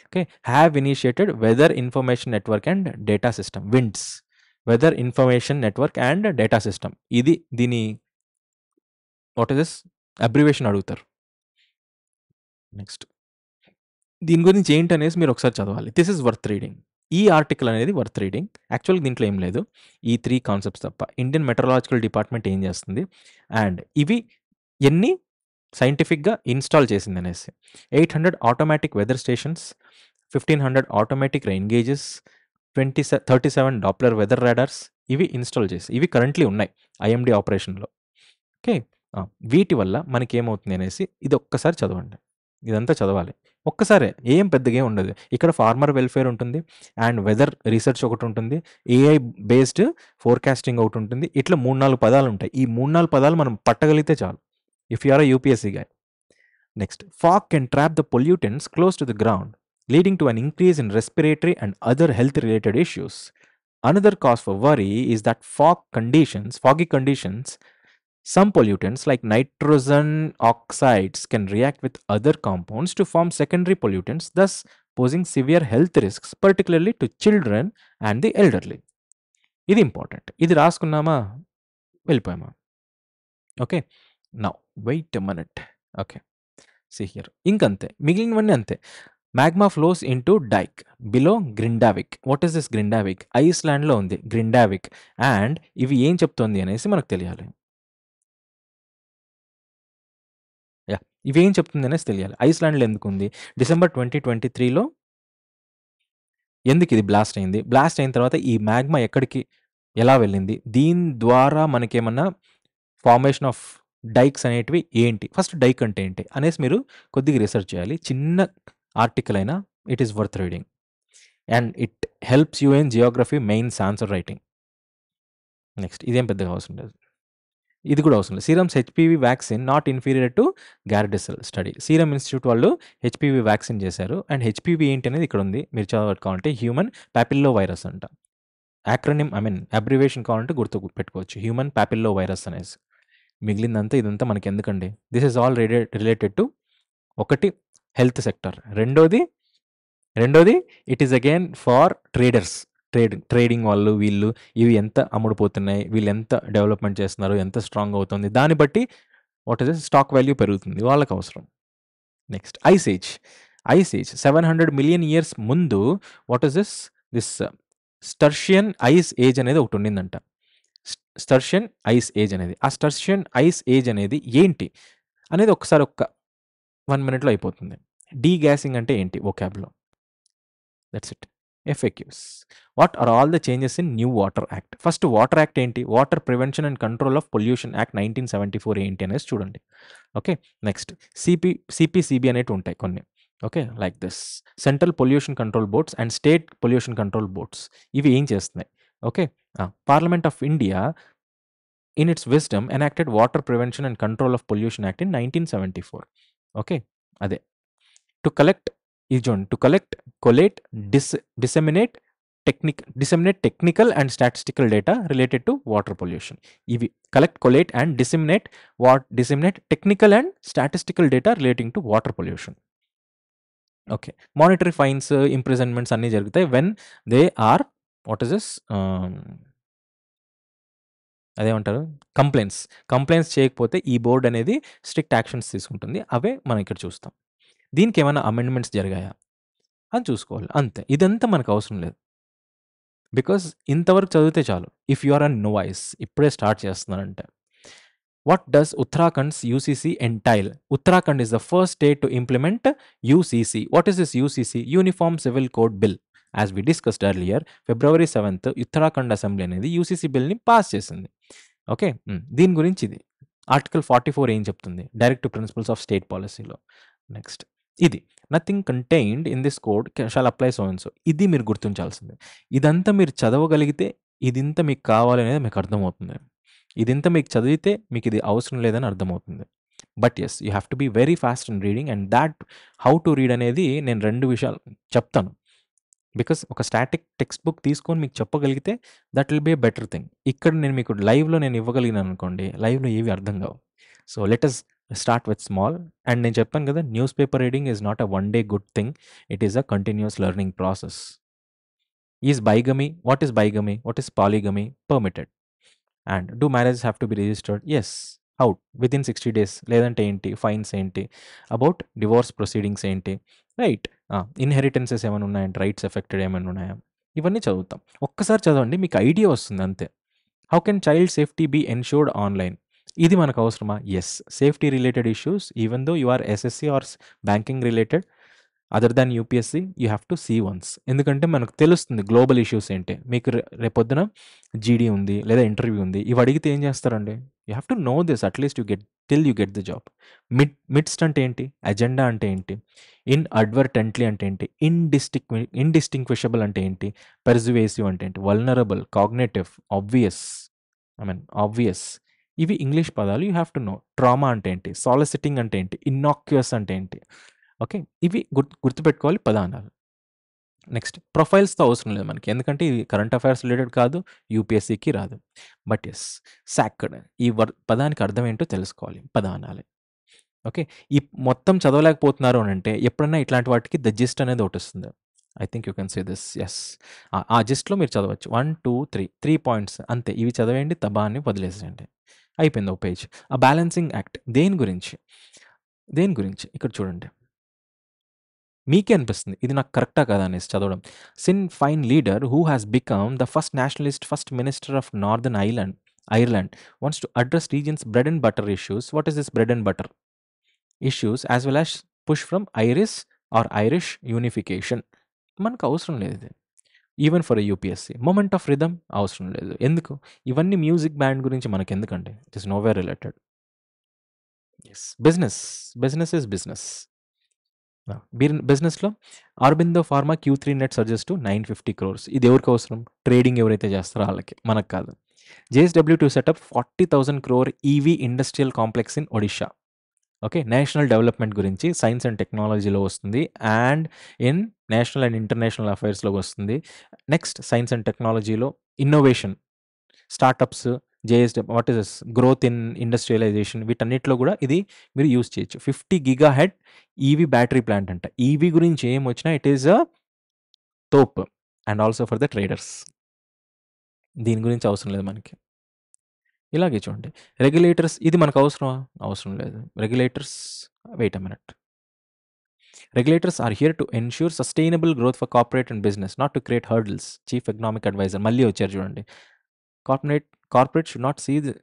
Okay, have initiated weather information network and data system, winds, weather information network and data system. ఇది దీని what is this abbreviation అడుగుతారు. Next దీని గురించి ఏంటనేసి మీరు ఒకసారి చదవాలి. This is worth reading. ఈ article అనేది వర్త్ రీడింగ్. యాక్చువల్గా దీంట్లో ఏం లేదు, ఈ 3 కాన్సెప్ట్స్ తప్ప. ఇండియన్ మెట్రలాజికల్ డిపార్ట్మెంట్ ఏం చేస్తుంది అండ్ ఇవి ఎన్ని సైంటిఫిక్గా ఇన్స్టాల్ చేసింది అనేసి. 800 automatic weather stations, 1500 automatic rain gauges, 37 Doppler weather radars ఇవి ఇన్స్టాల్ చేసి, ఇవి కరెంట్లీ ఉన్నాయి ఐఎండి ఆపరేషన్లో. ఓకే, వీటి వల్ల మనకి ఏమవుతుంది అనేసి ఇది ఒక్కసారి చదవండి. ఇదంతా చదవాలి ఒక్కసారే, ఏం పెద్దగా ఉండదు. ఇక్కడ ఫార్మర్ వెల్ఫేర్ ఉంటుంది అండ్ వెదర్ రీసెర్చ్ ఒకటి ఉంటుంది, ఏఐ బేస్డ్ ఫోర్కాస్టింగ్ ఒకటి ఉంటుంది. ఇట్లా 3-4 పదాలు ఉంటాయి. ఈ 3-4 పదాలు మనం పట్టగలిగితే చాలు if you are a UPSC guy. Next, fog can trap the pollutants close to the ground leading to an increase in respiratory and other health related issues. Another cause for worry is that foggy conditions, some pollutants like nitrogen oxides can react with other compounds to form secondary pollutants, thus posing severe health risks, particularly to children and the elderly. ఇది important. ఇది రాసుకున్నామా వెళ్ళిపోయామా. Okay, now wait a minute. Okay, see here ఇంకంతే, మిగిలినవన్నీ అంతే. Magma flows into dyke below Grindavik. What is this Grindavik? ఐస్లాండ్లో ఉంది Grindavik. And ఇవి ఏం చెప్తోంది అనేసి మనకు తెలియాలి. ఇవి ఏం చెప్తుంది అనేసి తెలియాలి. ఐస్లాండ్లో ఎందుకు ఉంది? December 2023లో ఎందుకు ఇది బ్లాస్ట్ అయింది? బ్లాస్ట్ అయిన తర్వాత ఈ మ్యాగ్మా ఎక్కడికి ఎలా వెళ్ళింది? దీని ద్వారా మనకేమన్నా ఫార్మేషన్ ఆఫ్ డైక్స్ అనేటివి ఏంటి? ఫస్ట్ డైక్ అంటే ఏంటి అనేసి మీరు కొద్దిగా రీసెర్చ్ చేయాలి. చిన్న ఆర్టికల్ అయినా it is worth reading and it helps you in geography mains answer writing. Next, ఇదేం పెద్దగా అవసరం లేదు, ఇది కూడా అవసరం లేదు. Serum's HPV vaccine not inferior to Gardasil study. Serum institute వాళ్ళు హెచ్పివి వ్యాక్సిన్ చేశారు. అండ్ హెచ్పివి ఏంటి అనేది ఇక్కడ ఉంది, మీరు చదవట్టుకోవాలంటే హ్యూమన్ ప్యాపిల్లో వైరస్ అంట. యాక్రోనిమ్ అబ్రివేషన్ కావాలంటే గుర్తు పెట్టుకోవచ్చు, హ్యూమన్ ప్యాపిల్లో వైరస్ అనేసి. మిగిలిందంతా ఇదంతా మనకి ఎందుకండి? This is all related to ఒకటి హెల్త్ సెక్టర్, రెండోది it is again for traders, trading వాళ్ళు, వీళ్ళు ఇవి ఎంత అమ్ముడుపోతున్నాయి, వీళ్ళు ఎంత డెవలప్మెంట్ చేస్తున్నారు, ఎంత స్ట్రాంగ్ అవుతుంది, దాన్ని బట్టి వాట్ ఇస్ స్టాక్ వాల్యూ పెరుగుతుంది, వాళ్ళకి అవసరం. Next, ice age 700 million years ముందు what is this Sturtian ice age అనేది ఒకటి ఉండిందంట. స్టర్షియన్ ఐస్ ఏజ్ అనేది, ఆ స్టర్షియన్ ఐస్ ఏజ్ అనేది ఏంటి అనేది ఒకసారి 1 minute అయిపోతుంది. డీగ్యాసింగ్ అంటే ఏంటి వొకాబ్లో, that's it. FAQs. What are all the changes in new water act? First water act ఏంటి? Water prevention and control of pollution act 1974 ఏంటి అనేసి చూడండి. ఓకే, నెక్స్ట్ సిపిసిబి అనేవి ఉంటాయి కొన్ని. Okay, like this central pollution control boards and state pollution control boards, ఇవి ఏం చేస్తున్నాయి? Okay, parliament of India in its wisdom enacted water prevention and control of pollution act in 1974. Okay, అదే to collect collate, disseminate technical and statistical data related to water pollution. ఇవి collect, collate and disseminate technical and statistical data relating to water pollution. Okay. Monetary fines, imprisonments అన్నీ జరుగుతాయి when they are what is this అదేమంటారు complaints. Complaints చేయకపోతే ఈ board అనేది strict actions తీసుకుంటుంది. అవే మనం ఇక్కడ చూస్తాం. దీనికేమైనా అమెండ్మెంట్స్ జరిగాయా అని చూసుకోవాలి అంతే. ఇదంతా మనకు అవసరం లేదు. బికాజ్ ఇంతవరకు చదివితే చాలు. ఇఫ్ యు ఆర్ అ నోవైస్ ఇప్పుడే స్టార్ట్ చేస్తున్నారంటే. What does Uttarakhnd's UCC entail? Uttarakhand is the first state to implement UCC. What is this UCC? Uniform Civil Code Bill. As we discussed earlier, February 7th, Uttarakhand Assembly అనేది UCC బిల్ని pass చేసింది. Okay, దీని గురించి ఇది article 44 ఏం చెప్తుంది? Direct principles of state పాలసీలో. Next ఇది nothing contained in this code shall apply so and so. ఇది మీరు గుర్తించాల్సిందే. ఇదంతా మీరు చదవగలిగితే ఇదింత మీకు కావాలనేది మీకు అర్థమవుతుంది. ఇదింత మీకు చదివితే మీకు ఇది అవసరం లేదని అర్థమవుతుంది. But yes you have to be very fast in reading and that how to read అనేది నేను 2 విషయాలు చెప్తాను. బికాస్ ఒక స్టాటిక్ టెక్స్ట్ బుక్ తీసుకొని మీకు చెప్పగలిగితే that will be a better thing. ఇక్కడ నేను మీకు లైవ్లో నేను ఇవ్వగలిగినాను అనుకోండి, లైవ్లో ఏవి అర్థం కావు. So let us start with small. And నేను చెప్పాను కదా, news paper reading is not a one day good thing, it is a continuous learning process. Is bigamy, what is bigamy, what is polygamy permitted? And do marriage have to be registered? Yes. How? Within 60 days. లేదంటే ఏంటి? Fines ఏంటి? About divorce proceedings ఏంటి? Right. Inheritances ఏమైనా ఉన్నాయంటే rights affected ఏమైనా ఉన్నాయా? ఇవన్నీ చదువుతాం. ఒక్కసారి చదవండి, మీకు ఐడియా వస్తుంది అంతే. How can child safety be ensured online? ఇది మనకు అవసరమా? Yes. Safety related issues even though you are SSC or banking related other than UPSC you have to see once. ఎందుకంటే మనకు తెలుస్తుంది గ్లోబల్ ఇష్యూస్ ఏంటి. మీకు రేపొద్దున జీడీ ఉంది లేదా ఇంటర్వ్యూ ఉంది, ఇవి అడిగితే ఏం చేస్తారండి? You have to know this at least you get till you get the job. Midst అంటే ఏంటి? అజెండా అంటే ఏంటి? ఇన్ అడ్వర్టెంట్లీ అంటే ఏంటి? ఇండిస్టింగ్విషబుల్ అంటే ఏంటి? పెర్సువేసివ్ అంటే ఏంటి? Vulnerable, cognitive, obvious. ఇవి ఇంగ్లీష్ పదాలు, you have to know. Trauma అంటే ఏంటి? సాలిసిటింగ్ అంటే ఏంటి? ఇన్నాక్యుయస్ అంటే ఏంటి? ఓకే, ఇవి గుర్తుపెట్టుకోవాలి పదానాలు. నెక్స్ట్ ప్రొఫైల్స్తో అవసరం లేదు మనకి, ఎందుకంటే ఇది కరెంట్ అఫైర్స్ రిలేటెడ్ కాదు, యూపీఎస్సీకి రాదు. బట్ ఎస్, సాక్డ్ ఈ పదానికి అర్థం ఏంటో తెలుసుకోవాలి, పదానాలే. ఓకే, ఈ మొత్తం చదవలేకపోతున్నారు అని అంటే ఎప్పుడన్నా ఇట్లాంటి వాటికి ద జిస్ట్ అనేది ఒకటి వస్తుంది. I think you can say this. Yes, ఆ జిస్ట్లో మీరు చదవచ్చు 1 2 3 పాయింట్స్ అంతే. ఇవి చదివేయండి, తబాన్ని వదిలేసేయండి, అయిపోయింది ఒక పేజ్. ఆ బ్యాలెన్సింగ్ యాక్ట్ దేని గురించి? ఇక్కడ చూడండి, మీకే అనిపిస్తుంది ఇది నాకు కరెక్టా కదా అనేసి చదవడం. Sinn Fein leader who has become the first nationalist, first minister of Northern Ireland wants to address regions bread and butter issues. What is this bread and butter issues as well as push from Irish unification? మనకు అవసరం లేదు ఇది. Even for UPSC moment of rhythm అవసరం లేదు. ఎందుకు? ఇవన్నీ music band గురించి మనకి ఎందుకంటే it is nowhere related. Yes, business is business. బిజినెస్లో Aurobindo pharma Q3 net surges to 950 crores. ఇది ఎవరికి అవసరం? ట్రేడింగ్ ఎవరైతే చేస్తారో వాళ్ళకి, మనకు కాదు. JSW to setup 40,000 crore EV industrial complex in Odisha. Okay, national development గురించి సైన్స్ అండ్ టెక్నాలజీలో వస్తుంది, and in national and international అఫైర్స్లో వస్తుంది. నెక్స్ట్ సైన్స్ అండ్ టెక్నాలజీలో innovation, startups, JSW what is growth in industrialization, వీటన్నిటిలో కూడా ఇది మీరు యూస్ చేయొచ్చు. 50 GHz ఈవీ బ్యాటరీ ప్లాంట్ అంట. ఈవీ గురించి ఏం వచ్చినా ఇట్ ఈస్ అ తోప్. And also for the traders. దీని గురించి అవసరం లేదు మనకి. ఇలాగే చూడండి, రెగ్యులేటర్స్, ఇది మనకు అవసరమా? అవసరం లేదు. Regulators, wait a minute. Regulators are here to ensure sustainable growth for corporate and business, not to create hurdles. Chief Economic Advisor మళ్ళీ వచ్చారు చూడండి. Corporate should not see the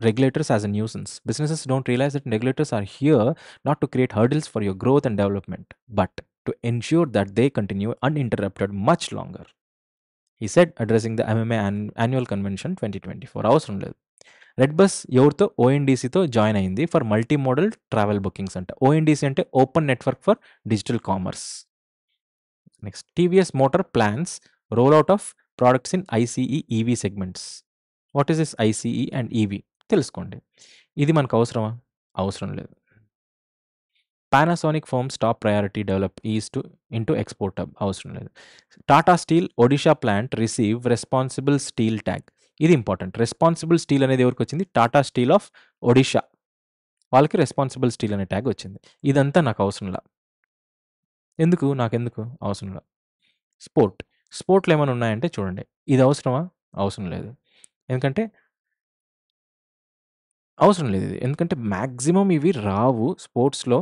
regulators as a nuisance. Businesses don't realize that regulators are here not to create hurdles for your growth and development, but to ensure that they continue uninterrupted much longer. He said, addressing the MMA annual convention 2024. అవసరం లేదు. Red bus ఎవరితో? ఓఎన్డీసీతో join అయింది for multi modal travel bookings అంట. ONDC అంటే open network for digital commerce. Next, TVS motor plans roll out of products in ICE EV segments. What is this ICE and EV? తెలుసుకోండి. ఇది మనకు అవసరమా? అవసరం లేదు. Panasonic firms top priority develop into export hub. అవసరం లేదు. Tata steel Odisha plant receive responsible steel tag. ఇది important. Responsible steel అనేది ఎవరికి వచ్చింది? టాటా స్టీల్ ఆఫ్ ఒడిషా, వాళ్ళకి రెస్పాన్సిబుల్ స్టీల్ అనే ట్యాగ్ వచ్చింది. ఇదంతా నాకు అవసరంలా. ఎందుకు? నాకెందుకు? అవసరం లేదు. స్పోర్ట్‌లో ఏమైనా ఉన్నాయంటే చూడండి. ఇది అవసరమా? అవసరం లేదు. ఎందుకంటే అవసరం లేదు ఇది. ఎందుకంటే మాక్సిమం ఇవి రావు స్పోర్ట్స్‌లో.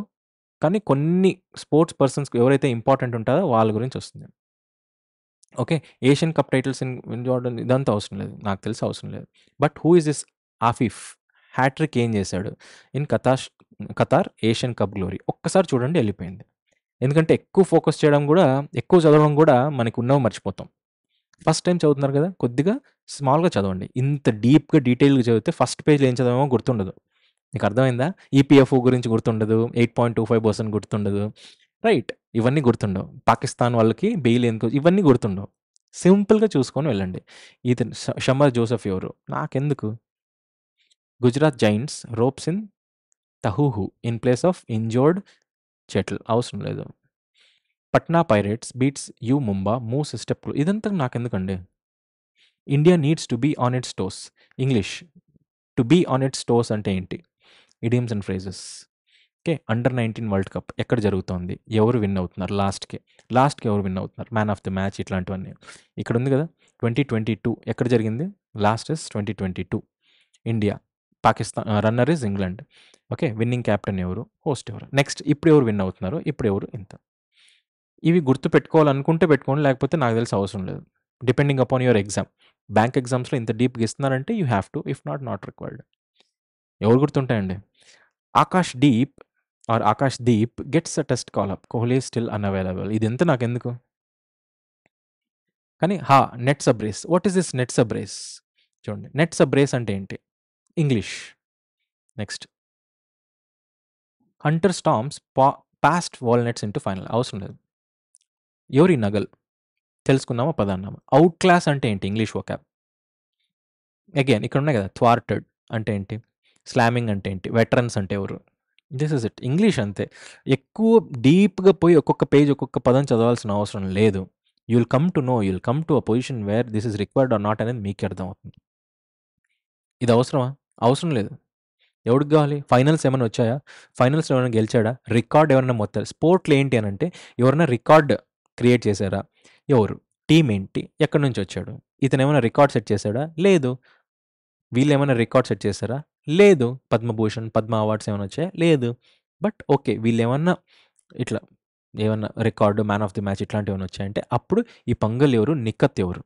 కానీ కొన్ని స్పోర్ట్స్ పర్సన్స్‌కి ఎవరైతే ఇంపార్టెంట్ ఉంటారో వాళ్ళ గురించి వస్తుంది. Okay. Asian cup titles in Jordan ఇదంతా అవసరం లేదు. నాకు తెలిసి అవసరం లేదు. But who is this Afif? Hat-trick ఏం చేశాడు? In Qatar Asian cup glory. ఒక్కసారి చూడండి ఎళ్ళిపోయింది. ఎందుకంటే ఎక్కువ ఫోకస్ చేయడం గూడా, ఎక్కువ చదవడం గూడా మనకున్నవి మర్చిపోతాం. ఫస్ట్ టైమ్ చదువుతున్నారు కదా! కొద్దిగా స్మాల్‌గా చదవండి. ఇంత డీప్‌గా, డీటెయిల్‌గా చదివితే ఫస్ట్ పేజ్‌లో ఏం చదివామో గుర్తుండదు. మీకు అర్థమైందా? ఈపీఎఫ్ఓ గురించి గుర్తుండదు. 8.25% గుర్తుండదు. రైట్. ఇవన్నీ గుర్తుండవు. పాకిస్తాన్ వాళ్ళకి బెయిల్ ఎందుకు ఇవన్నీ గుర్తుండవు. సింపుల్‌గా చూసుకొని వెళ్ళండి. ఇతను షమర్ జోసెఫ్ ఎవరు? నాకెందుకు? Gujarat giants ropes in Tahuhu in place of injured shuttle అవసరం లేదు. Patna pirates beats U Mumba moves step ఇదంతా నాకెందుకండి? India needs to be on its toes. English. To be on its toes అంటే ఏంటి? Idioms and phrases. Okay. Under 19 world cup ఎక్కడ జరుగుతోంది? ఎవరు win అవుతున్నారు లాస్ట్‌కి? లాస్ట్‌కి ఎవరు విన్ అవుతున్నారు? మ్యాన్ ఆఫ్ ది మ్యాచ్ ఇట్లాంటివన్నీ. ఇక్కడ ఉంది కదా! 2022 ఎక్కడ జరిగింది? Last is 2022. India. Pakistan runner is England. Okay. Winning captain ఎవరు? హోస్ట్ ఎవరు? నెక్స్ట్ ఇప్పుడు ఎవరు విన్ అవుతున్నారు? ఇప్పుడు ఎవరు? ఇంత. ఇవి గుర్తుపెట్టుకోవాలనుకుంటే పెట్టుకోండి. లేకపోతే నాకు తెలిసి అవసరం లేదు. Depending upon your exam. Bank ఎగ్జామ్స్‌లో ఇంత డీప్‌గా ఇస్తున్నారంటే you have to. If not required. ఎవరు గుర్తుంటాయండి? Akash Deep gets a test call up. Kohli is still unavailable. ఇదంతా నాకెందుకు? కానీ net sabres. What is this net sabres? చూడండి. నెట్ సబ్రేస్ అంటే ఏంటి? English. Next. Hunter storms past walnuts into final. అవసరం లేదు. ఎవరి నగల్? తెలుసుకుందామా? పదాన్నామా. ఔట్ క్లాస్ అంటే ఏంటి? English vocab. అగైన్ ఇక్కడ ఉన్నాయి కదా! థ్వార్టెడ్ అంటే ఏంటి? స్లామింగ్ అంటే ఏంటి? వెటరన్స్ అంటే ఎవరు? This is it. ఇంగ్లీష్ అంతే. ఎక్కువ డీప్‌గా పోయి ఒక్కొక్క పేజ్, ఒక్కొక్క పదం చదవాల్సిన అవసరం లేదు. You will come to know. You will come to a position where this is required or not అనేది మీకే అర్థమవుతుంది. ఇది అవసరమా? అవసరం లేదు. ఎవడికి గావాలి? ఫైనల్స్ ఏమైనా వచ్చాయా? ఫైనల్స్‌లో ఎవరైనా గెలిచాడా? రికార్డ్ ఎవరైనా మొత్తారు. స్పోర్ట్‌లో ఏంటి అనంటే ఎవరైనా రికార్డ్ క్రియేట్ చేశారా? ఎవరు? టీమ్ ఏంటి? ఎక్కడి నుంచి వచ్చాడు? ఇతనేమైనా రికార్డ్ సెట్ చేశాడా? లేదు. వీళ్ళేమైనా రికార్డ్ సెట్ చేశారా? లేదు. పద్మభూషణ్, పద్మ అవార్డ్స్ ఏమైనా వచ్చాయా? లేదు. But okay. వీళ్ళేమన్నా ఇట్లా ఏమన్నా record, man of the match ఇట్లాంటివేమన్నా వచ్చాయంటే అప్పుడు ఈ పంగల్ ఎవరు? నిఖత్ ఎవరు?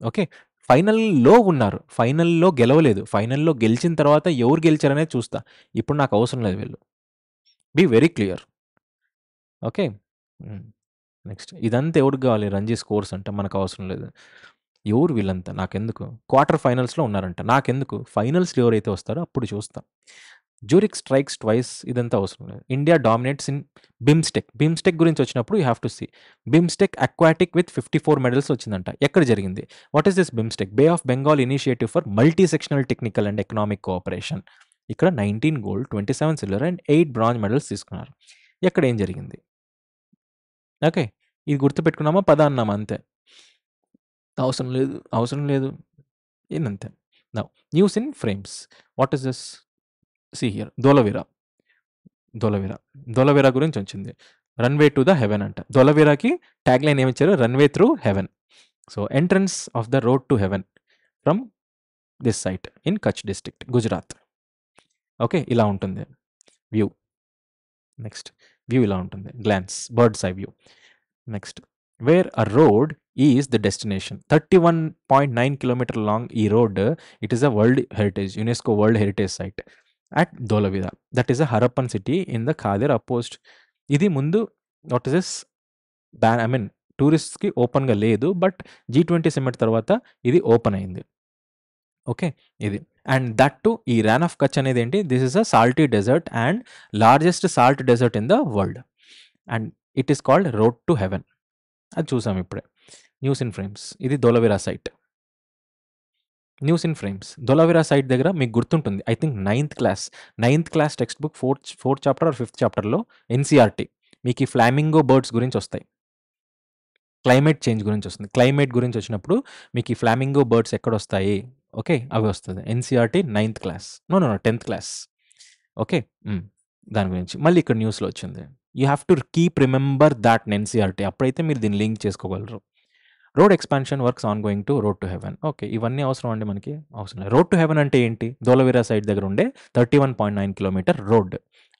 ఓకే. ఫైనల్‌లో ఉన్నారు. ఫైనల్‌లో గెలవలేదు. ఫైనల్‌లో గెలిచిన తర్వాత ఎవరు గెలిచారనేది చూస్తా. ఇప్పుడు నాకు అవసరం లేదు వీళ్ళు. Be very clear. Okay. Hmm. Next. ఇదంతా ఎవడికి గావాలి? రంజీ స్కోర్స్ అంటే మనకు అవసరం లేదు. ఎవరు వీళ్ళంతా? నాకెందుకు? క్వార్టర్ ఫైనల్స్‌లో ఉన్నారంట. నాకెందుకు? ఫైనల్స్‌లో ఎవరైతే వస్తారో అప్పుడు చూస్తా. జ్యూరిక్ స్ట్రైక్స్ ట్వైస్ ఇదంతా అవసరం లేదు. India dominates in BIMSTEC. BIMSTEC గురించి వచ్చినప్పుడు you have to see. BIMSTEC aquatic with 54 medals వచ్చిందంట. ఎక్కడ జరిగింది? What is this BIMSTEC? Bay of Bengal initiative for multi sectional technical and economic cooperation. ఇక్కడ 19 gold, 27 silver and 8 bronze medals తీసుకున్నారు. ఎక్కడ ఏం జరిగింది? ఓకే. ఇది గుర్తుపెట్టుకున్నామా? పదా అన్నామా అంతే. అవసరం లేదు. అవసరం లేదు. ఇదంతే. Now news in frames. What is this? See here. Dholavira గురించి వచ్చింది. రన్‌వే టు ద హెవెన్ అంట. ధోలవీరాకి ట్యాగ్‌లైన్ ఏమిచ్చారు? Runway through heaven. So, entrance of the road to heaven from this site in Kutch district, Gujarat. Okay. ఇలా ఉంటుంది వ్యూ. నెక్స్ట్ వ్యూ ఇలా ఉంటుంది. Glance bird's eye view. Next where a road is the destination. 31.9 kilometre long ఈ road. It is a world heritage, UNESCO world heritage site at Dholavira. That is a Harappan city in the Khadir అపోస్ట్. ఇది ముందు what is this I mean టూరిస్ట్స్‌కి ఓపెన్‌గా లేదు. But G20 summit తర్వాత ఇది open అయింది. ఓకే. ఇది. అండ్ దట్ టు ఈ రాన్ ఆఫ్ కచ్ అనేది ఏంటి? This is a salty desert and largest salt desert in the world. And it is called road to heaven. అది చూసాం ఇప్పుడే. News in frames. ఇది Dholavira site. News in frames. Dholavira site దగ్గర మీకు గుర్తుంటుంది. I think ninth class text book fourth chapter or fifth చాప్టర్‌లో NCERT మీకు ఈ ఫ్లామింగో బర్డ్స్ గురించి వస్తాయి. క్లైమేట్ చేంజ్ గురించి వస్తుంది. క్లైమేట్ గురించి వచ్చినప్పుడు మీకు ఈ ఫ్లామింగో బర్డ్స్ ఎక్కడొస్తాయి? ఓకే. అవి వస్తది. NCERT ninth class. నో. 10థ్ క్లాస్. ఓకే. దాని గురించి. మళ్ళీ ఇక్కడ న్యూస్‌లో వచ్చింది. You have to keep remember that NCERT. అప్పుడైతే మీరు దీన్ని లింక్ చేసుకోగలరు. Road expansion works on going to road to haven. Okay, ఇవన్నీ అవసరం అండి మనకి? అవసరం లేదు. రోడ్ టు హెవెన్ అంటే ఏంటి? ధోలవీరా సైడ్ దగ్గర ఉండే 31.9 kilometre road.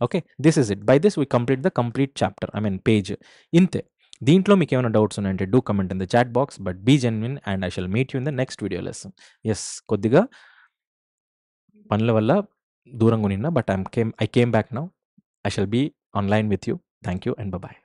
Okay, this is it. By this we complete the complete chapter, I mean page. ఇంతే. దీంట్లో మీకు ఏమైనా డౌట్స్ ఉన్నాయంటే do comment in the chat box, but be genuine and I shall meet you in the next video lesson. Yes, కొద్దిగా పనుల వల్ల దూరంగా ఉన్నా, but I came back now. I shall be online with you. Thank you and bye.